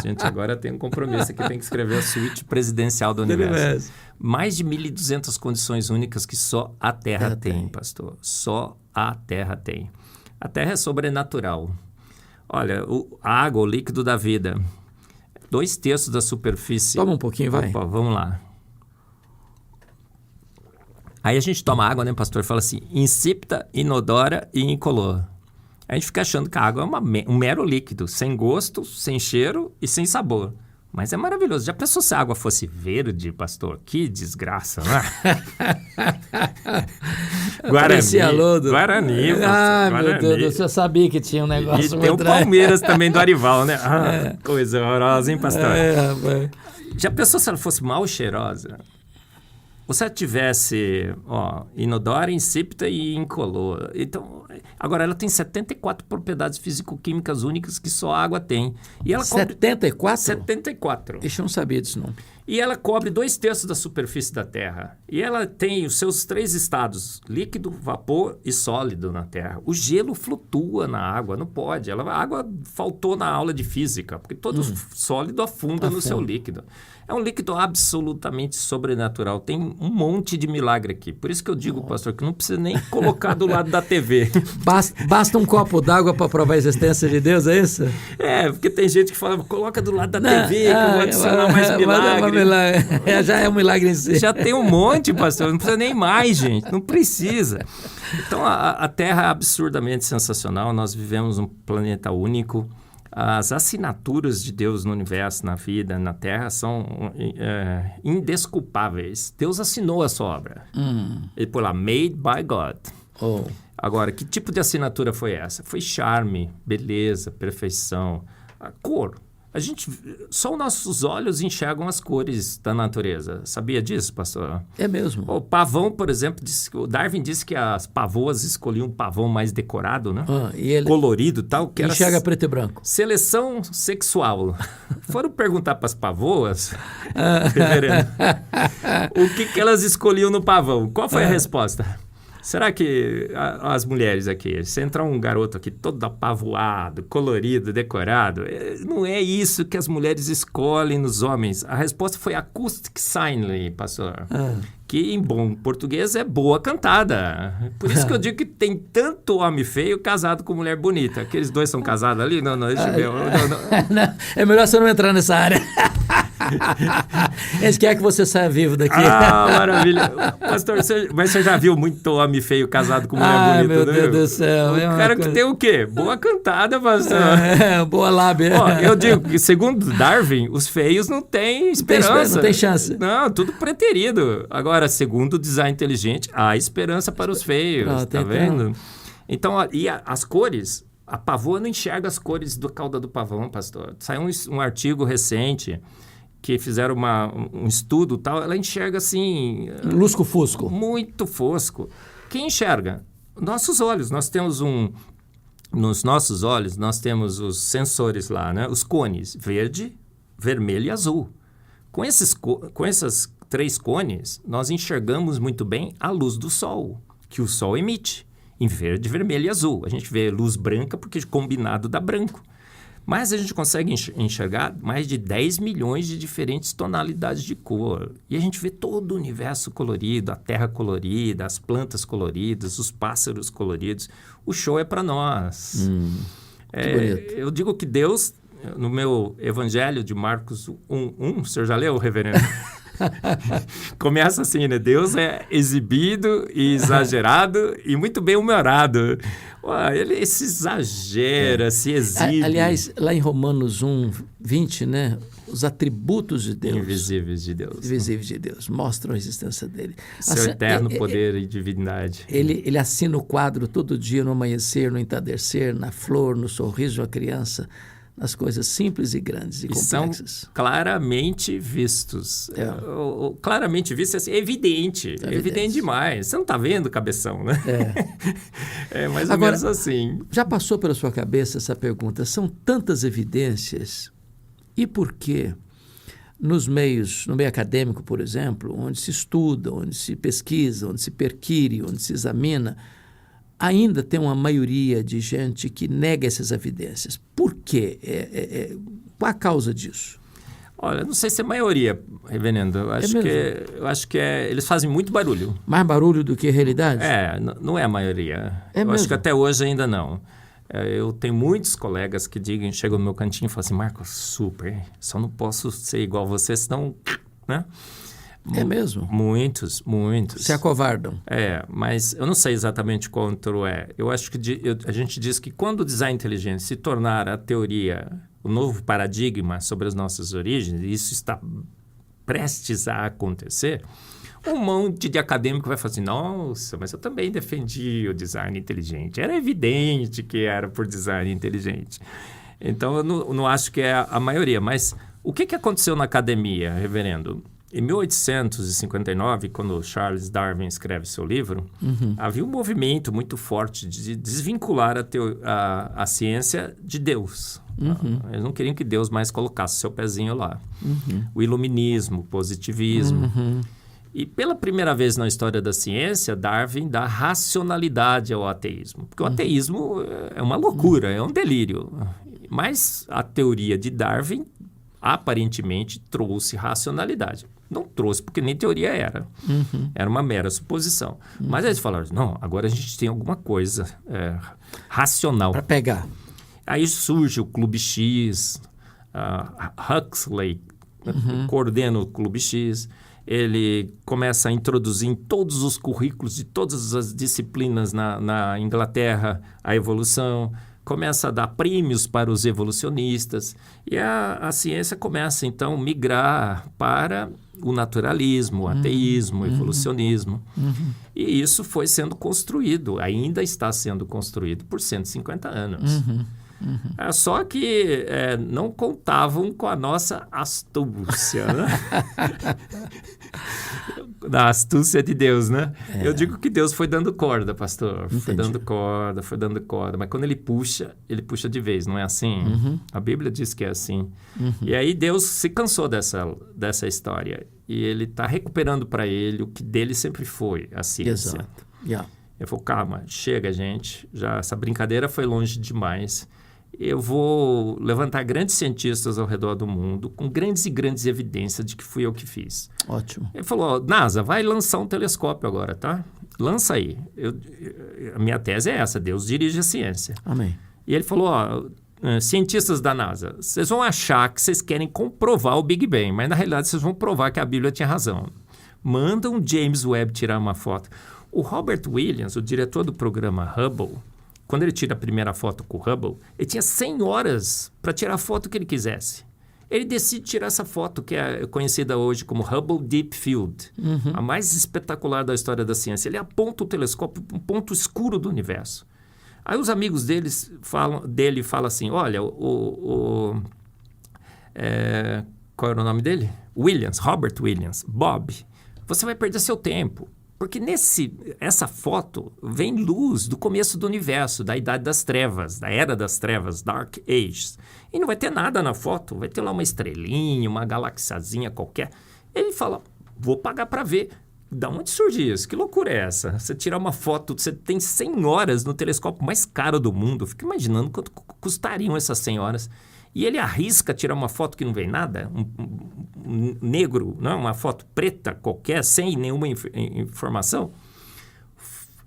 Gente, agora tem um compromisso aqui, tem que escrever a suíte presidencial do universo. Mais de 1.200 condições únicas que só a Terra tem, pastor. Só a Terra tem. A Terra é sobrenatural. Olha, a água, o líquido da vida, 2/3 da superfície. Toma um pouquinho, vai. Opa, vamos lá. Aí a gente toma água, né, pastor? Fala assim, insípida, inodora e incolor. A gente fica achando que a água é um mero líquido, sem gosto, sem cheiro e sem sabor. Mas é maravilhoso. Já pensou se a água fosse verde, pastor? Que desgraça, né? Guarani, pastor, Ai, Guarani. meu Deus, você sabia que tinha um negócio. E tem o Palmeiras também do Arival, né? Coisa horrorosa, hein, pastor? Rapaz. Já pensou se ela fosse mal cheirosa? Ou se ela tivesse, inodora, insípida e incolor. Então, agora, ela tem 74 propriedades físico-químicas únicas que só a água tem. E ela 74? 74. Ixi, eu não sabia disso, não. E ela cobre 2/3 da superfície da Terra. E ela tem os seus 3 estados, líquido, vapor e sólido na Terra. O gelo flutua na água, não pode. A água faltou na aula de física, porque todo sólido afunda no seu líquido. É um líquido absolutamente sobrenatural. Tem um monte de milagre aqui. Por isso que eu digo, pastor, que não precisa nem colocar do lado da TV. Basta um copo d'água para provar a existência de Deus, é isso? É, porque tem gente que fala, coloca do lado da TV, que eu vou adicionar mais milagre. Já é um milagre em si. Já tem um monte, pastor. Não precisa nem mais, gente. Não precisa. Então, a Terra é absurdamente sensacional. Nós vivemos um planeta único. As assinaturas de Deus no universo, na vida, na Terra, são indesculpáveis. Deus assinou a sua obra. Ele pôs lá, made by God. Agora, que tipo de assinatura foi essa? Foi charme, beleza, perfeição, a cor. Só os nossos olhos enxergam as cores da natureza. Sabia disso, pastor? É mesmo. O pavão, por exemplo, o Darwin disse que as pavoas escolhiam um pavão mais decorado, né? E ele colorido e tal. Que enxerga preto e branco. Seleção sexual. Foram perguntar para as pavoas, o que elas escolhiam no pavão. Qual foi a resposta? Será que as mulheres aqui, se entrar um garoto aqui todo apavoado, colorido, decorado, não é isso que as mulheres escolhem nos homens. A resposta foi acoustic sign, pastor. Que em bom português é boa cantada. Por isso que eu digo que tem tanto homem feio casado com mulher bonita. Aqueles dois são casados ali? Não, deixa eu ver. Não, é melhor você não entrar nessa área. Eles querem que você saia vivo daqui. Maravilha. Pastor, mas você já viu muito homem feio casado com mulher bonita, meu né? Deus do céu. O cara que tem o quê? Boa cantada, pastor. Boa lábia. Eu digo que, segundo Darwin, os feios não têm esperança. Não tem chance. Não, tudo preterido. Agora, segundo o design inteligente, há esperança para os feios. Tá vendo? Então, as cores... A pavoa não enxerga as cores da cauda do pavão, pastor. Saiu um artigo recente que fizeram um estudo e tal. Ela enxerga assim... Lusco-fusco. Muito fosco. Quem enxerga? Nossos olhos. Nós temos nos nossos olhos, nós temos os sensores lá, né? Os cones. Verde, vermelho e azul. Com essas 3 cones, nós enxergamos muito bem a luz do sol, que o sol emite. Em verde, vermelho e azul. A gente vê luz branca porque combinado dá branco. Mas a gente consegue enxergar mais de 10 milhões de diferentes tonalidades de cor. E a gente vê todo o universo colorido, a terra colorida, as plantas coloridas, os pássaros coloridos. O show é para nós. Que bonito. Eu digo que Deus, no meu evangelho de Marcos 1:1, o senhor já leu, reverendo? Começa assim, né? Deus é exibido e exagerado e muito bem humorado. Ele se exagera, se exibe. Aliás, lá em Romanos 1:20, né? Os atributos de Deus. Invisíveis de Deus. Invisíveis de Deus. Mostram a existência dele. Seu eterno poder e divindade. Ele assina o quadro todo dia, no amanhecer, no entardecer, na flor, no sorriso de uma criança, nas coisas simples e grandes e complexas. São claramente vistos. Claramente vistos, assim, é evidente. É evidente demais. Você não está vendo, cabeção, né? É mais ou menos assim. Já passou pela sua cabeça essa pergunta? São tantas evidências, e por quê? No meio acadêmico, por exemplo, onde se estuda, onde se pesquisa, onde se perquire, onde se examina, ainda tem uma maioria de gente que nega essas evidências. Por quê? Qual a causa disso? Olha, não sei se é maioria, reverendo. Eu acho que eles fazem muito barulho. Mais barulho do que realidade? Não é a maioria. Acho que até hoje ainda não. Eu tenho muitos colegas que chegam no meu cantinho e falam assim, Marcos, super, só não posso ser igual a você, senão... Né? É mesmo? Muitos. Se acovardam. Mas eu não sei exatamente quanto é. Eu acho que a gente diz que quando o design inteligente se tornar a teoria, o novo paradigma sobre as nossas origens, e isso está prestes a acontecer, um monte de acadêmico vai falar assim, nossa, mas eu também defendi o design inteligente. Era evidente que era por design inteligente. Então, eu não acho que é a maioria. Mas o que aconteceu na academia, reverendo? Em 1859, quando Charles Darwin escreve seu livro, havia um movimento muito forte de desvincular a ciência de Deus. Eles não queriam que Deus mais colocasse seu pezinho lá. O iluminismo, o positivismo. E pela primeira vez na história da ciência, Darwin dá racionalidade ao ateísmo. Porque o ateísmo é uma loucura, é um delírio. Mas a teoria de Darwin aparentemente trouxe racionalidade. Não trouxe, porque nem teoria era. Era uma mera suposição. Mas eles falaram, não, agora a gente tem alguma coisa racional. Para pegar. Aí surge o Clube X, Huxley coordena o Clube X, ele começa a introduzir em todos os currículos de todas as disciplinas na Inglaterra a evolução, começa a dar prêmios para os evolucionistas e a ciência começa, então, a migrar para o naturalismo, o ateísmo, o evolucionismo. E isso foi sendo construído, ainda está sendo construído por 150 anos. Só que não contavam com a nossa astúcia, né? Da astúcia de Deus, né? Eu digo que Deus foi dando corda, pastor. Entendi. Foi dando corda. Mas quando ele puxa de vez, não é assim? A Bíblia diz que é assim. E aí Deus se cansou dessa história. E ele está recuperando para ele o que dele sempre foi, a ciência. Exato. Yeah. Ele falou, calma, chega, gente. Já essa brincadeira foi longe demais. Eu vou levantar grandes cientistas ao redor do mundo com grandes e grandes evidências de que fui eu que fiz. Ótimo. Ele falou, NASA, vai lançar um telescópio agora, tá? Lança aí. A minha tese é essa, Deus dirige a ciência. Amém. E ele falou, cientistas da NASA, vocês vão achar que vocês querem comprovar o Big Bang, mas na realidade vocês vão provar que a Bíblia tinha razão. Manda um James Webb tirar uma foto. O Robert Williams, o diretor do programa Hubble, quando ele tira a primeira foto com o Hubble, ele tinha 100 horas para tirar a foto que ele quisesse. Ele decide tirar essa foto, que é conhecida hoje como Hubble Deep Field, a mais espetacular da história da ciência. Ele aponta o telescópio para um ponto escuro do universo. Aí os amigos dele falam assim, olha, qual era o nome dele? Robert Williams, Bob, você vai perder seu tempo. Porque essa foto vem luz do começo do universo, da Idade das Trevas, da Era das Trevas, Dark Ages. E não vai ter nada na foto, vai ter lá uma estrelinha, uma galaxiazinha qualquer. Ele fala, vou pagar para ver. Da onde surgiu isso? Que loucura é essa? Você tirar uma foto, você tem 100 horas no telescópio mais caro do mundo. Fico imaginando quanto custariam essas 100 horas. E ele arrisca tirar uma foto que não vem nada, um negro, não, uma foto preta qualquer, sem nenhuma informação.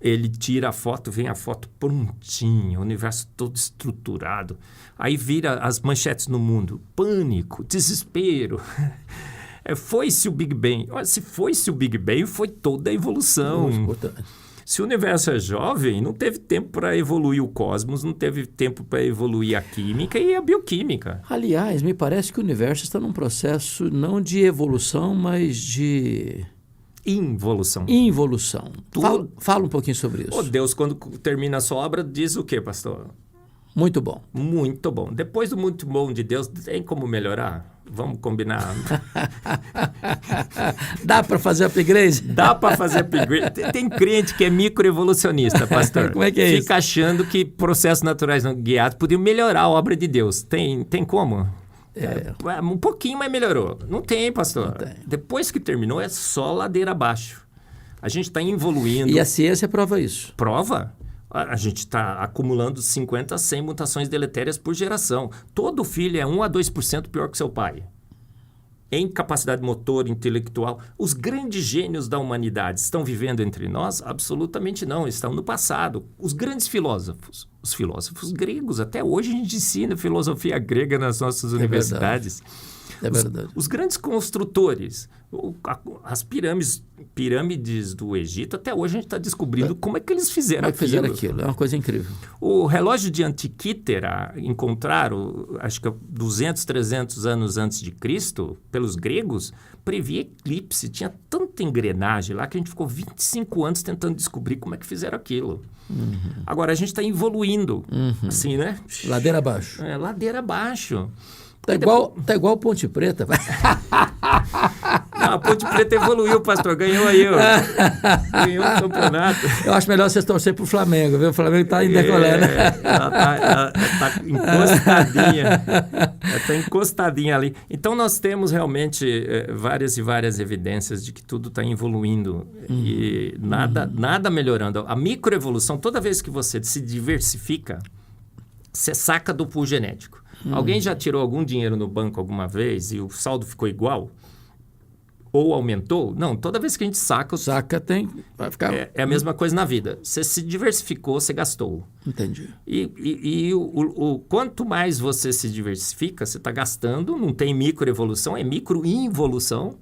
Ele tira a foto, vem a foto prontinha, o universo todo estruturado. Aí vira as manchetes no mundo, pânico, desespero. Foi-se o Big Bang. Olha, se foi-se o Big Bang, foi toda a evolução. Se o universo é jovem, não teve tempo para evoluir o cosmos, não teve tempo para evoluir a química e a bioquímica. Aliás, me parece que o universo está num processo não de evolução, mas de... Involução. Fala um pouquinho sobre isso. Deus, quando termina a sua obra, diz o quê, pastor? Muito bom. Muito bom. Depois do muito bom de Deus, tem como melhorar? Vamos combinar. Dá para fazer upgrade? Dá para fazer upgrade. Tem crente que é microevolucionista, pastor. Como é que é isso? Fica achando que processos naturais não guiados podiam melhorar a obra de Deus. Tem como? Um pouquinho, mas melhorou. Não tem, pastor. Não tem. Depois que terminou, é só ladeira abaixo. A gente está evoluindo. E a ciência prova isso. Prova? A gente está acumulando 50 a 100 mutações deletérias por geração. Todo filho é 1 a 2% pior que seu pai. Em capacidade motor, intelectual. Os grandes gênios da humanidade estão vivendo entre nós? Absolutamente não, estão no passado. Os grandes filósofos, os filósofos gregos, até hoje a gente ensina filosofia grega nas nossas universidades. É verdade. Os grandes construtores, as pirâmides do Egito, até hoje a gente está descobrindo como é que eles fizeram aquilo. É uma coisa incrível. O relógio de Antiquítera, encontraram, acho que 200, 300 anos antes de Cristo, pelos gregos, previa eclipse. Tinha tanta engrenagem lá que a gente ficou 25 anos tentando descobrir como é que fizeram aquilo. Agora, a gente está evoluindo, assim, né? Ladeira abaixo. Ladeira abaixo. Tá igual Ponte Preta. Não, a Ponte Preta evoluiu, pastor. Ganhou aí, ganhou o campeonato. Eu acho melhor vocês torcer pro Flamengo, viu? O Flamengo está em decolando. Ela tá encostadinha. Ela está encostadinha ali. Então, nós temos realmente várias e várias evidências de que tudo está evoluindo e nada melhorando. A microevolução, toda vez que você se diversifica, você saca do pool genético. Alguém já tirou algum dinheiro no banco alguma vez e o saldo ficou igual? Ou aumentou? Não, toda vez que a gente saca... vai ficar... É a mesma coisa na vida. Você se diversificou, você gastou. Entendi. E quanto mais você se diversifica, você está gastando, não tem microevolução, é microinvolução,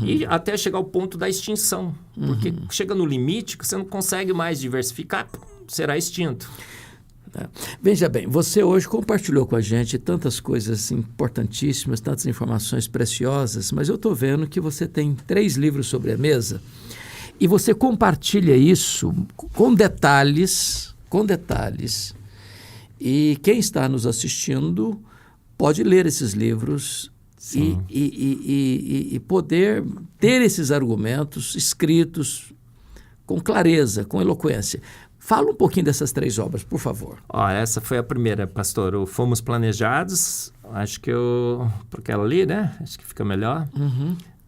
e até chegar ao ponto da extinção. Porque chega no limite que você não consegue mais diversificar, será extinto. Veja bem, você hoje compartilhou com a gente tantas coisas importantíssimas, tantas informações preciosas, mas eu estou vendo que você tem 3 livros sobre a mesa e você compartilha isso com detalhes, e quem está nos assistindo pode ler esses livros e poder ter esses argumentos escritos com clareza, com eloquência. Fala um pouquinho dessas 3 obras, por favor. Essa foi a primeira, pastor. O Fomos Planejados, acho que porque ela ali, né? Acho que fica melhor.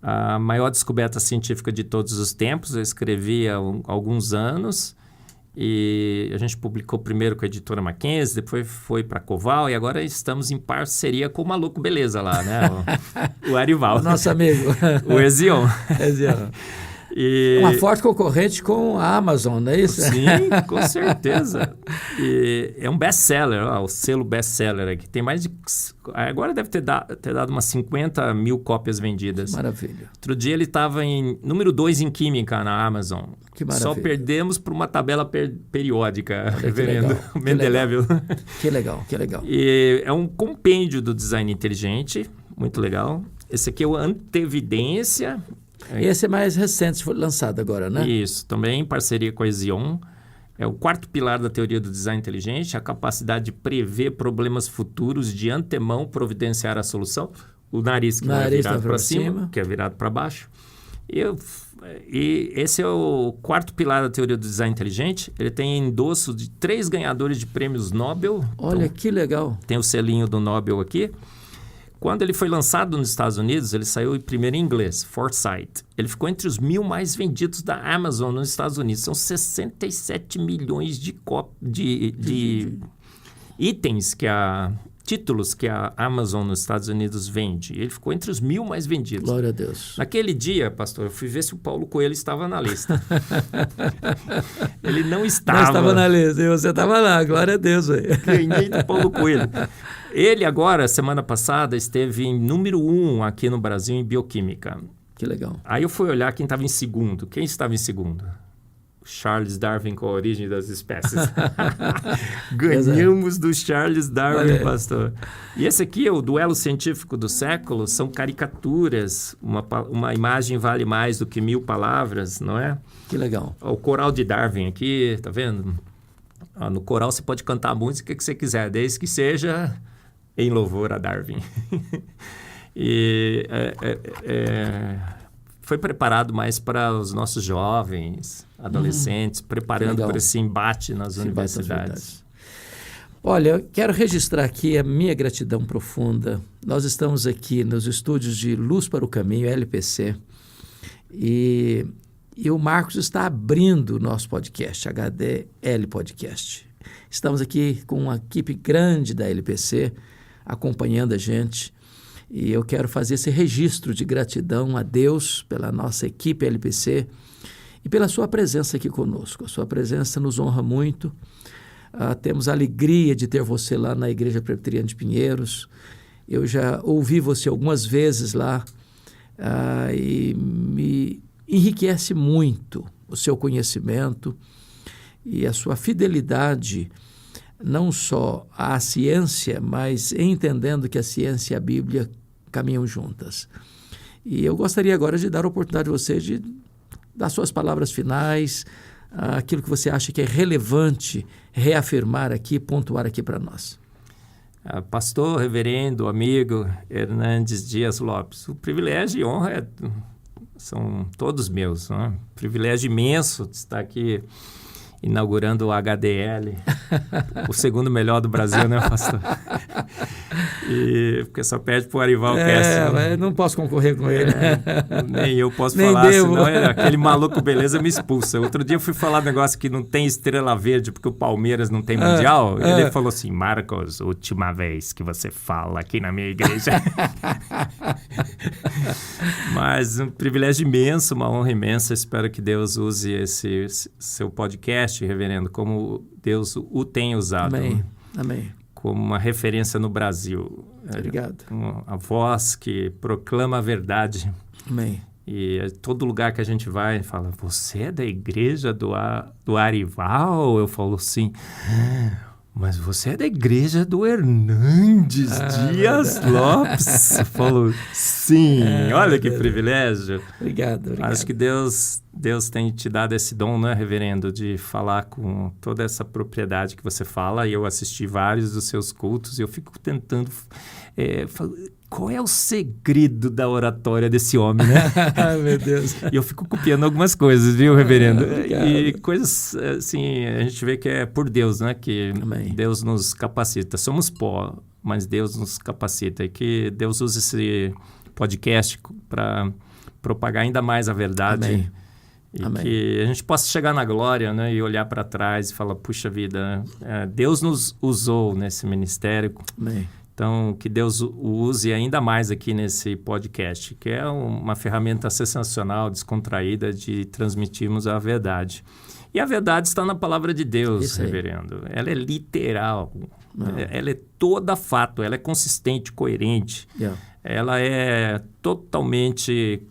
A maior descoberta científica de todos os tempos, eu escrevi há alguns anos e a gente publicou primeiro com a editora Mackenzie, depois foi para a Coval e agora estamos em parceria com o Maluco Beleza lá, né? O Arival. O nosso amigo. O Ezion. Uma forte concorrente com a Amazon, não é isso? Sim, com certeza. E é um best-seller, o selo best-seller aqui. Tem mais de... Agora deve ter dado umas 50 mil cópias vendidas. Maravilha. Outro dia ele estava em número 2 em Química na Amazon. Que maravilha. Só perdemos por uma tabela periódica, reverendo Mendeleev. Que legal. E é um compêndio do design inteligente, muito legal. Esse aqui é o Antevidência... Esse é mais recente, foi lançado agora, né? Isso, também em parceria com a Ezion. É o 4º pilar da teoria do design inteligente, a capacidade de prever problemas futuros, de antemão providenciar a solução. O nariz que não é virado para cima, que é virado para baixo. E esse é o 4º pilar da teoria do design inteligente. Ele tem endosso de 3 ganhadores de prêmios Nobel. Olha, então, que legal. Tem o selinho do Nobel aqui. Quando ele foi lançado nos Estados Unidos, ele saiu primeiro em inglês, Foresight. Ele ficou entre os 1000 mais vendidos da Amazon nos Estados Unidos. São 67 milhões de itens títulos que a Amazon nos Estados Unidos vende. Ele ficou entre os 1000 mais vendidos. Glória a Deus. Naquele dia, pastor, eu fui ver se o Paulo Coelho estava na lista. Ele não estava. Não estava na lista, e você estava lá, glória a Deus. Ganhei do Paulo Coelho. Ele agora, semana passada, esteve em número 1 aqui no Brasil em bioquímica. Que legal. Aí eu fui olhar quem estava em segundo. Quem estava em segundo? Charles Darwin com a origem das espécies. Ganhamos do Charles Darwin, pastor. E esse aqui é o duelo científico do século. São caricaturas. Uma imagem vale mais do que 1000 palavras, não é? Que legal. O coral de Darwin aqui, tá vendo? no coral você pode cantar a música que você quiser, desde que seja em louvor a Darwin. E foi preparado mais para os nossos jovens, adolescentes, preparando para esse embate nas universidades. Olha, eu quero registrar aqui a minha gratidão profunda. Nós estamos aqui nos estúdios de Luz para o Caminho, LPC, e o Marcos está abrindo o nosso podcast, HDL Podcast. Estamos aqui com uma equipe grande da LPC acompanhando a gente, e eu quero fazer esse registro de gratidão a Deus pela nossa equipe LPC e pela sua presença aqui conosco. A sua presença nos honra muito. Temos a alegria de ter você lá na Igreja Presbiteriana de Pinheiros. Eu já ouvi você algumas vezes lá e me enriquece muito o seu conhecimento e a sua fidelidade, não só à ciência, mas entendendo que a ciência e a Bíblia caminham juntas. E eu gostaria agora de dar a oportunidade a você de dar suas palavras finais, aquilo que você acha que é relevante reafirmar aqui, pontuar aqui para nós. Pastor, reverendo, amigo Hernandes Dias Lopes, o privilégio e honra são todos meus, né? Privilégio imenso de estar aqui inaugurando o HDL, o segundo melhor do Brasil, né, pastor? Porque só perde para o Arival Cast. Né? Não posso concorrer com ele. Nem eu posso falar, senão aquele maluco beleza me expulsa. Outro dia eu fui falar um negócio que não tem estrela verde porque o Palmeiras não tem mundial. Ele falou assim, Marcos, última vez que você fala aqui na minha igreja. Mas um privilégio imenso, uma honra imensa. Espero que Deus use esse seu podcast, reverendo, como Deus o tem usado. Amém. Amém. Como uma referência no Brasil. Obrigado. A voz que proclama a verdade. Amém. E todo lugar que a gente vai, fala, você é da igreja do Arival? Eu falo assim, mas você é da igreja do Hernandes Dias Lopes. Eu falo, sim, olha que privilégio. Obrigado. Acho que Deus tem te dado esse dom, né, reverendo, de falar com toda essa propriedade que você fala. E eu assisti vários dos seus cultos e eu fico tentando... qual é o segredo da oratória desse homem, né? Meu Deus. E eu fico copiando algumas coisas, viu, reverendo? Obrigado. E coisas, assim, a gente vê que é por Deus, né? Que Amém. Deus nos capacita. Somos pó, mas Deus nos capacita. E que Deus use esse podcast para propagar ainda mais a verdade. Amém. E Amém. que a gente possa chegar na glória, né? E olhar para trás e falar, puxa vida, Deus nos usou nesse ministério. Amém. Então, que Deus o use ainda mais aqui nesse podcast, que é uma ferramenta sensacional, descontraída de transmitirmos a verdade. E a verdade está na palavra de Deus, reverendo. Ela é literal, ela é toda fato, ela é consistente, coerente. Ela é totalmente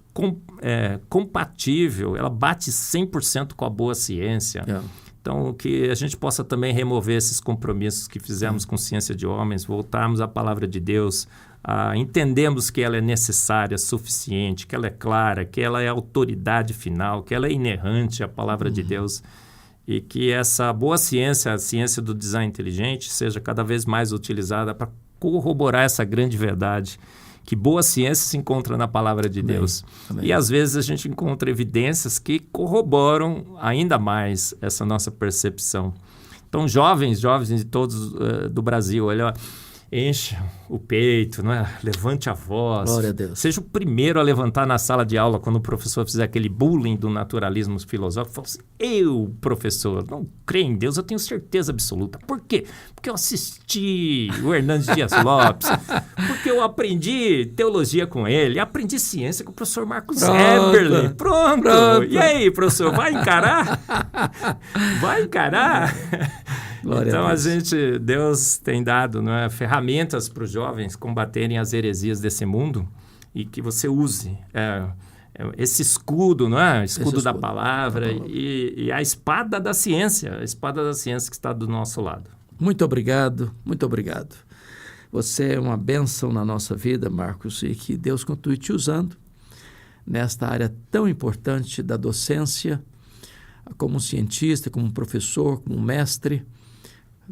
compatível, ela bate 100% com a boa ciência. Então, que a gente possa também remover esses compromissos que fizemos com ciência de homens, voltarmos à palavra de Deus, entendemos que ela é necessária, suficiente, que ela é clara, que ela é a autoridade final, que ela é inerrante à palavra de Deus, e que essa boa ciência, a ciência do design inteligente, seja cada vez mais utilizada para corroborar essa grande verdade, que boa ciência se encontra na palavra de Deus. Amém. E às vezes a gente encontra evidências que corroboram ainda mais essa nossa percepção. Então, jovens de todos do Brasil, olha, encha o peito, não é? Levante a voz. Glória a Deus. Seja o primeiro a levantar na sala de aula quando o professor fizer aquele bullying do naturalismo filosófico. Fala assim, eu, professor, não creio em Deus, eu tenho certeza absoluta. Por quê? Porque eu assisti o Hernandes Dias Lopes, porque eu aprendi teologia com ele, aprendi ciência com o professor Marcos Eberle. Pronto. E aí, professor, vai encarar? Vai encarar? Glória então, a Deus. Deus tem dado, não é, ferramentas para os jovens combaterem as heresias desse mundo e que você use esse escudo, não é? Escudo da palavra e a espada da ciência, que está do nosso lado. Muito obrigado, muito obrigado. Você é uma bênção na nossa vida, Marcos, e que Deus continue te usando nesta área tão importante da docência, como cientista, como professor, como mestre,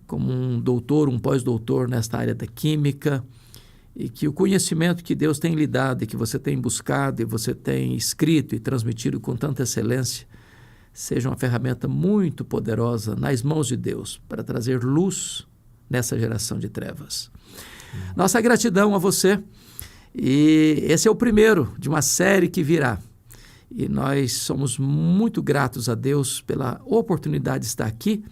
como um doutor, um pós-doutor nesta área da química, e que o conhecimento que Deus tem lhe dado e que você tem buscado e você tem escrito e transmitido com tanta excelência seja uma ferramenta muito poderosa nas mãos de Deus para trazer luz nessa geração de trevas. Nossa gratidão a você, e esse é o primeiro de uma série que virá. E nós somos muito gratos a Deus pela oportunidade de estar aqui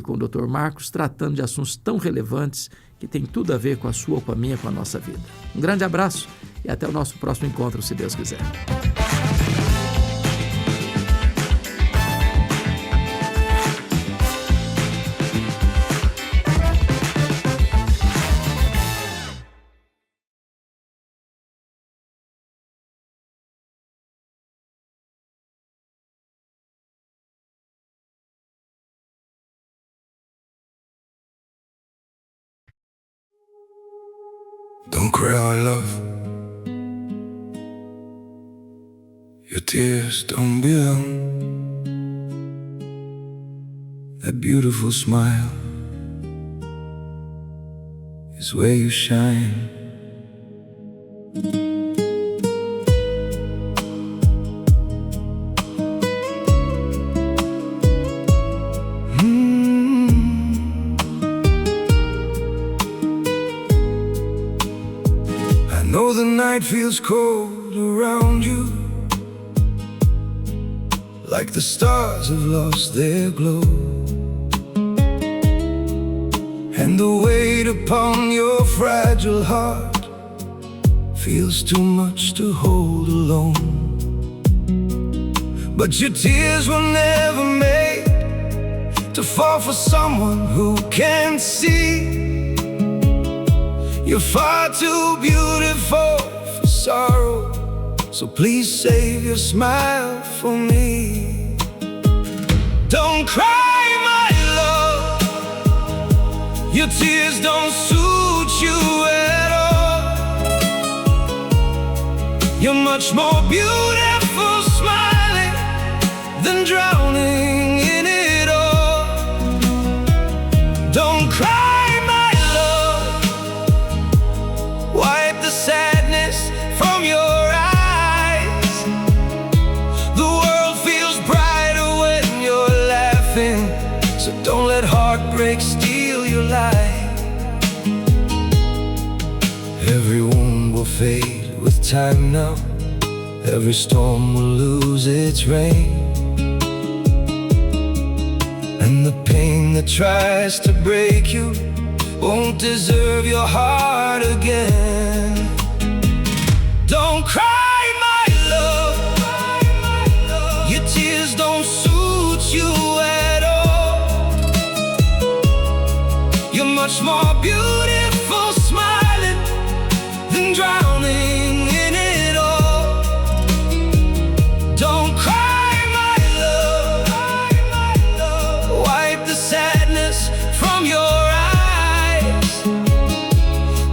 com o Dr. Marcos, tratando de assuntos tão relevantes que tem tudo a ver com a sua, com a minha, com a nossa vida. Um grande abraço e até o nosso próximo encontro, se Deus quiser. Don't cry, love. Your tears don't belong. That beautiful smile is where you shine. I know the night feels cold around you, like the stars have lost their glow, and the weight upon your fragile heart feels too much to hold alone. But your tears were never made to fall for someone who can't see. You're far too beautiful for sorrow, so please save your smile for me. Don't cry, my love. Your tears don't suit you at all. You're much more beautiful smiling than drowning in it all. Don't cry, my love. Wipe the sadness from your eyes. The world feels brighter when you're laughing, so don't let heartbreak steal your life. Every wound will fade with time now. Every storm will lose its rain, and the pain that tries to break you won't deserve your heart again. Don't cry, my love. Your tears don't suit you at all. You're much more beautiful smiling than drowning in it all. Don't cry, my love. Wipe the sadness from your eyes.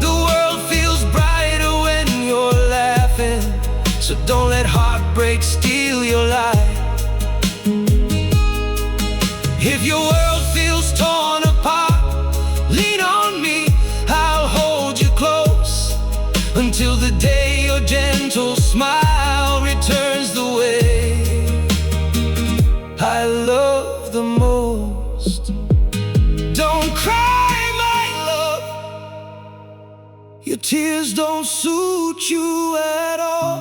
The world feels brighter when you're laughing, so don't let heartbreak steal your life. If your world feels torn apart, lean on me, I'll hold you close until the day your gentle smile returns the way I love the most. Don't cry, my love. Your tears don't suit you at all.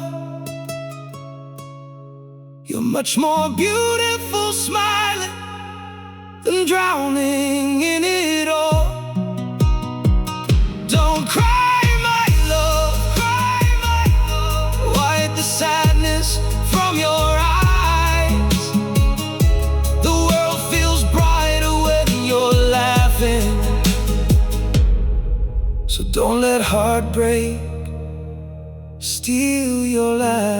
You're much more beautiful smiling than drowning in it all. Don't cry, my love. Wipe the sadness from your eyes. The world feels brighter when you're laughing, so don't let heartbreak steal your life.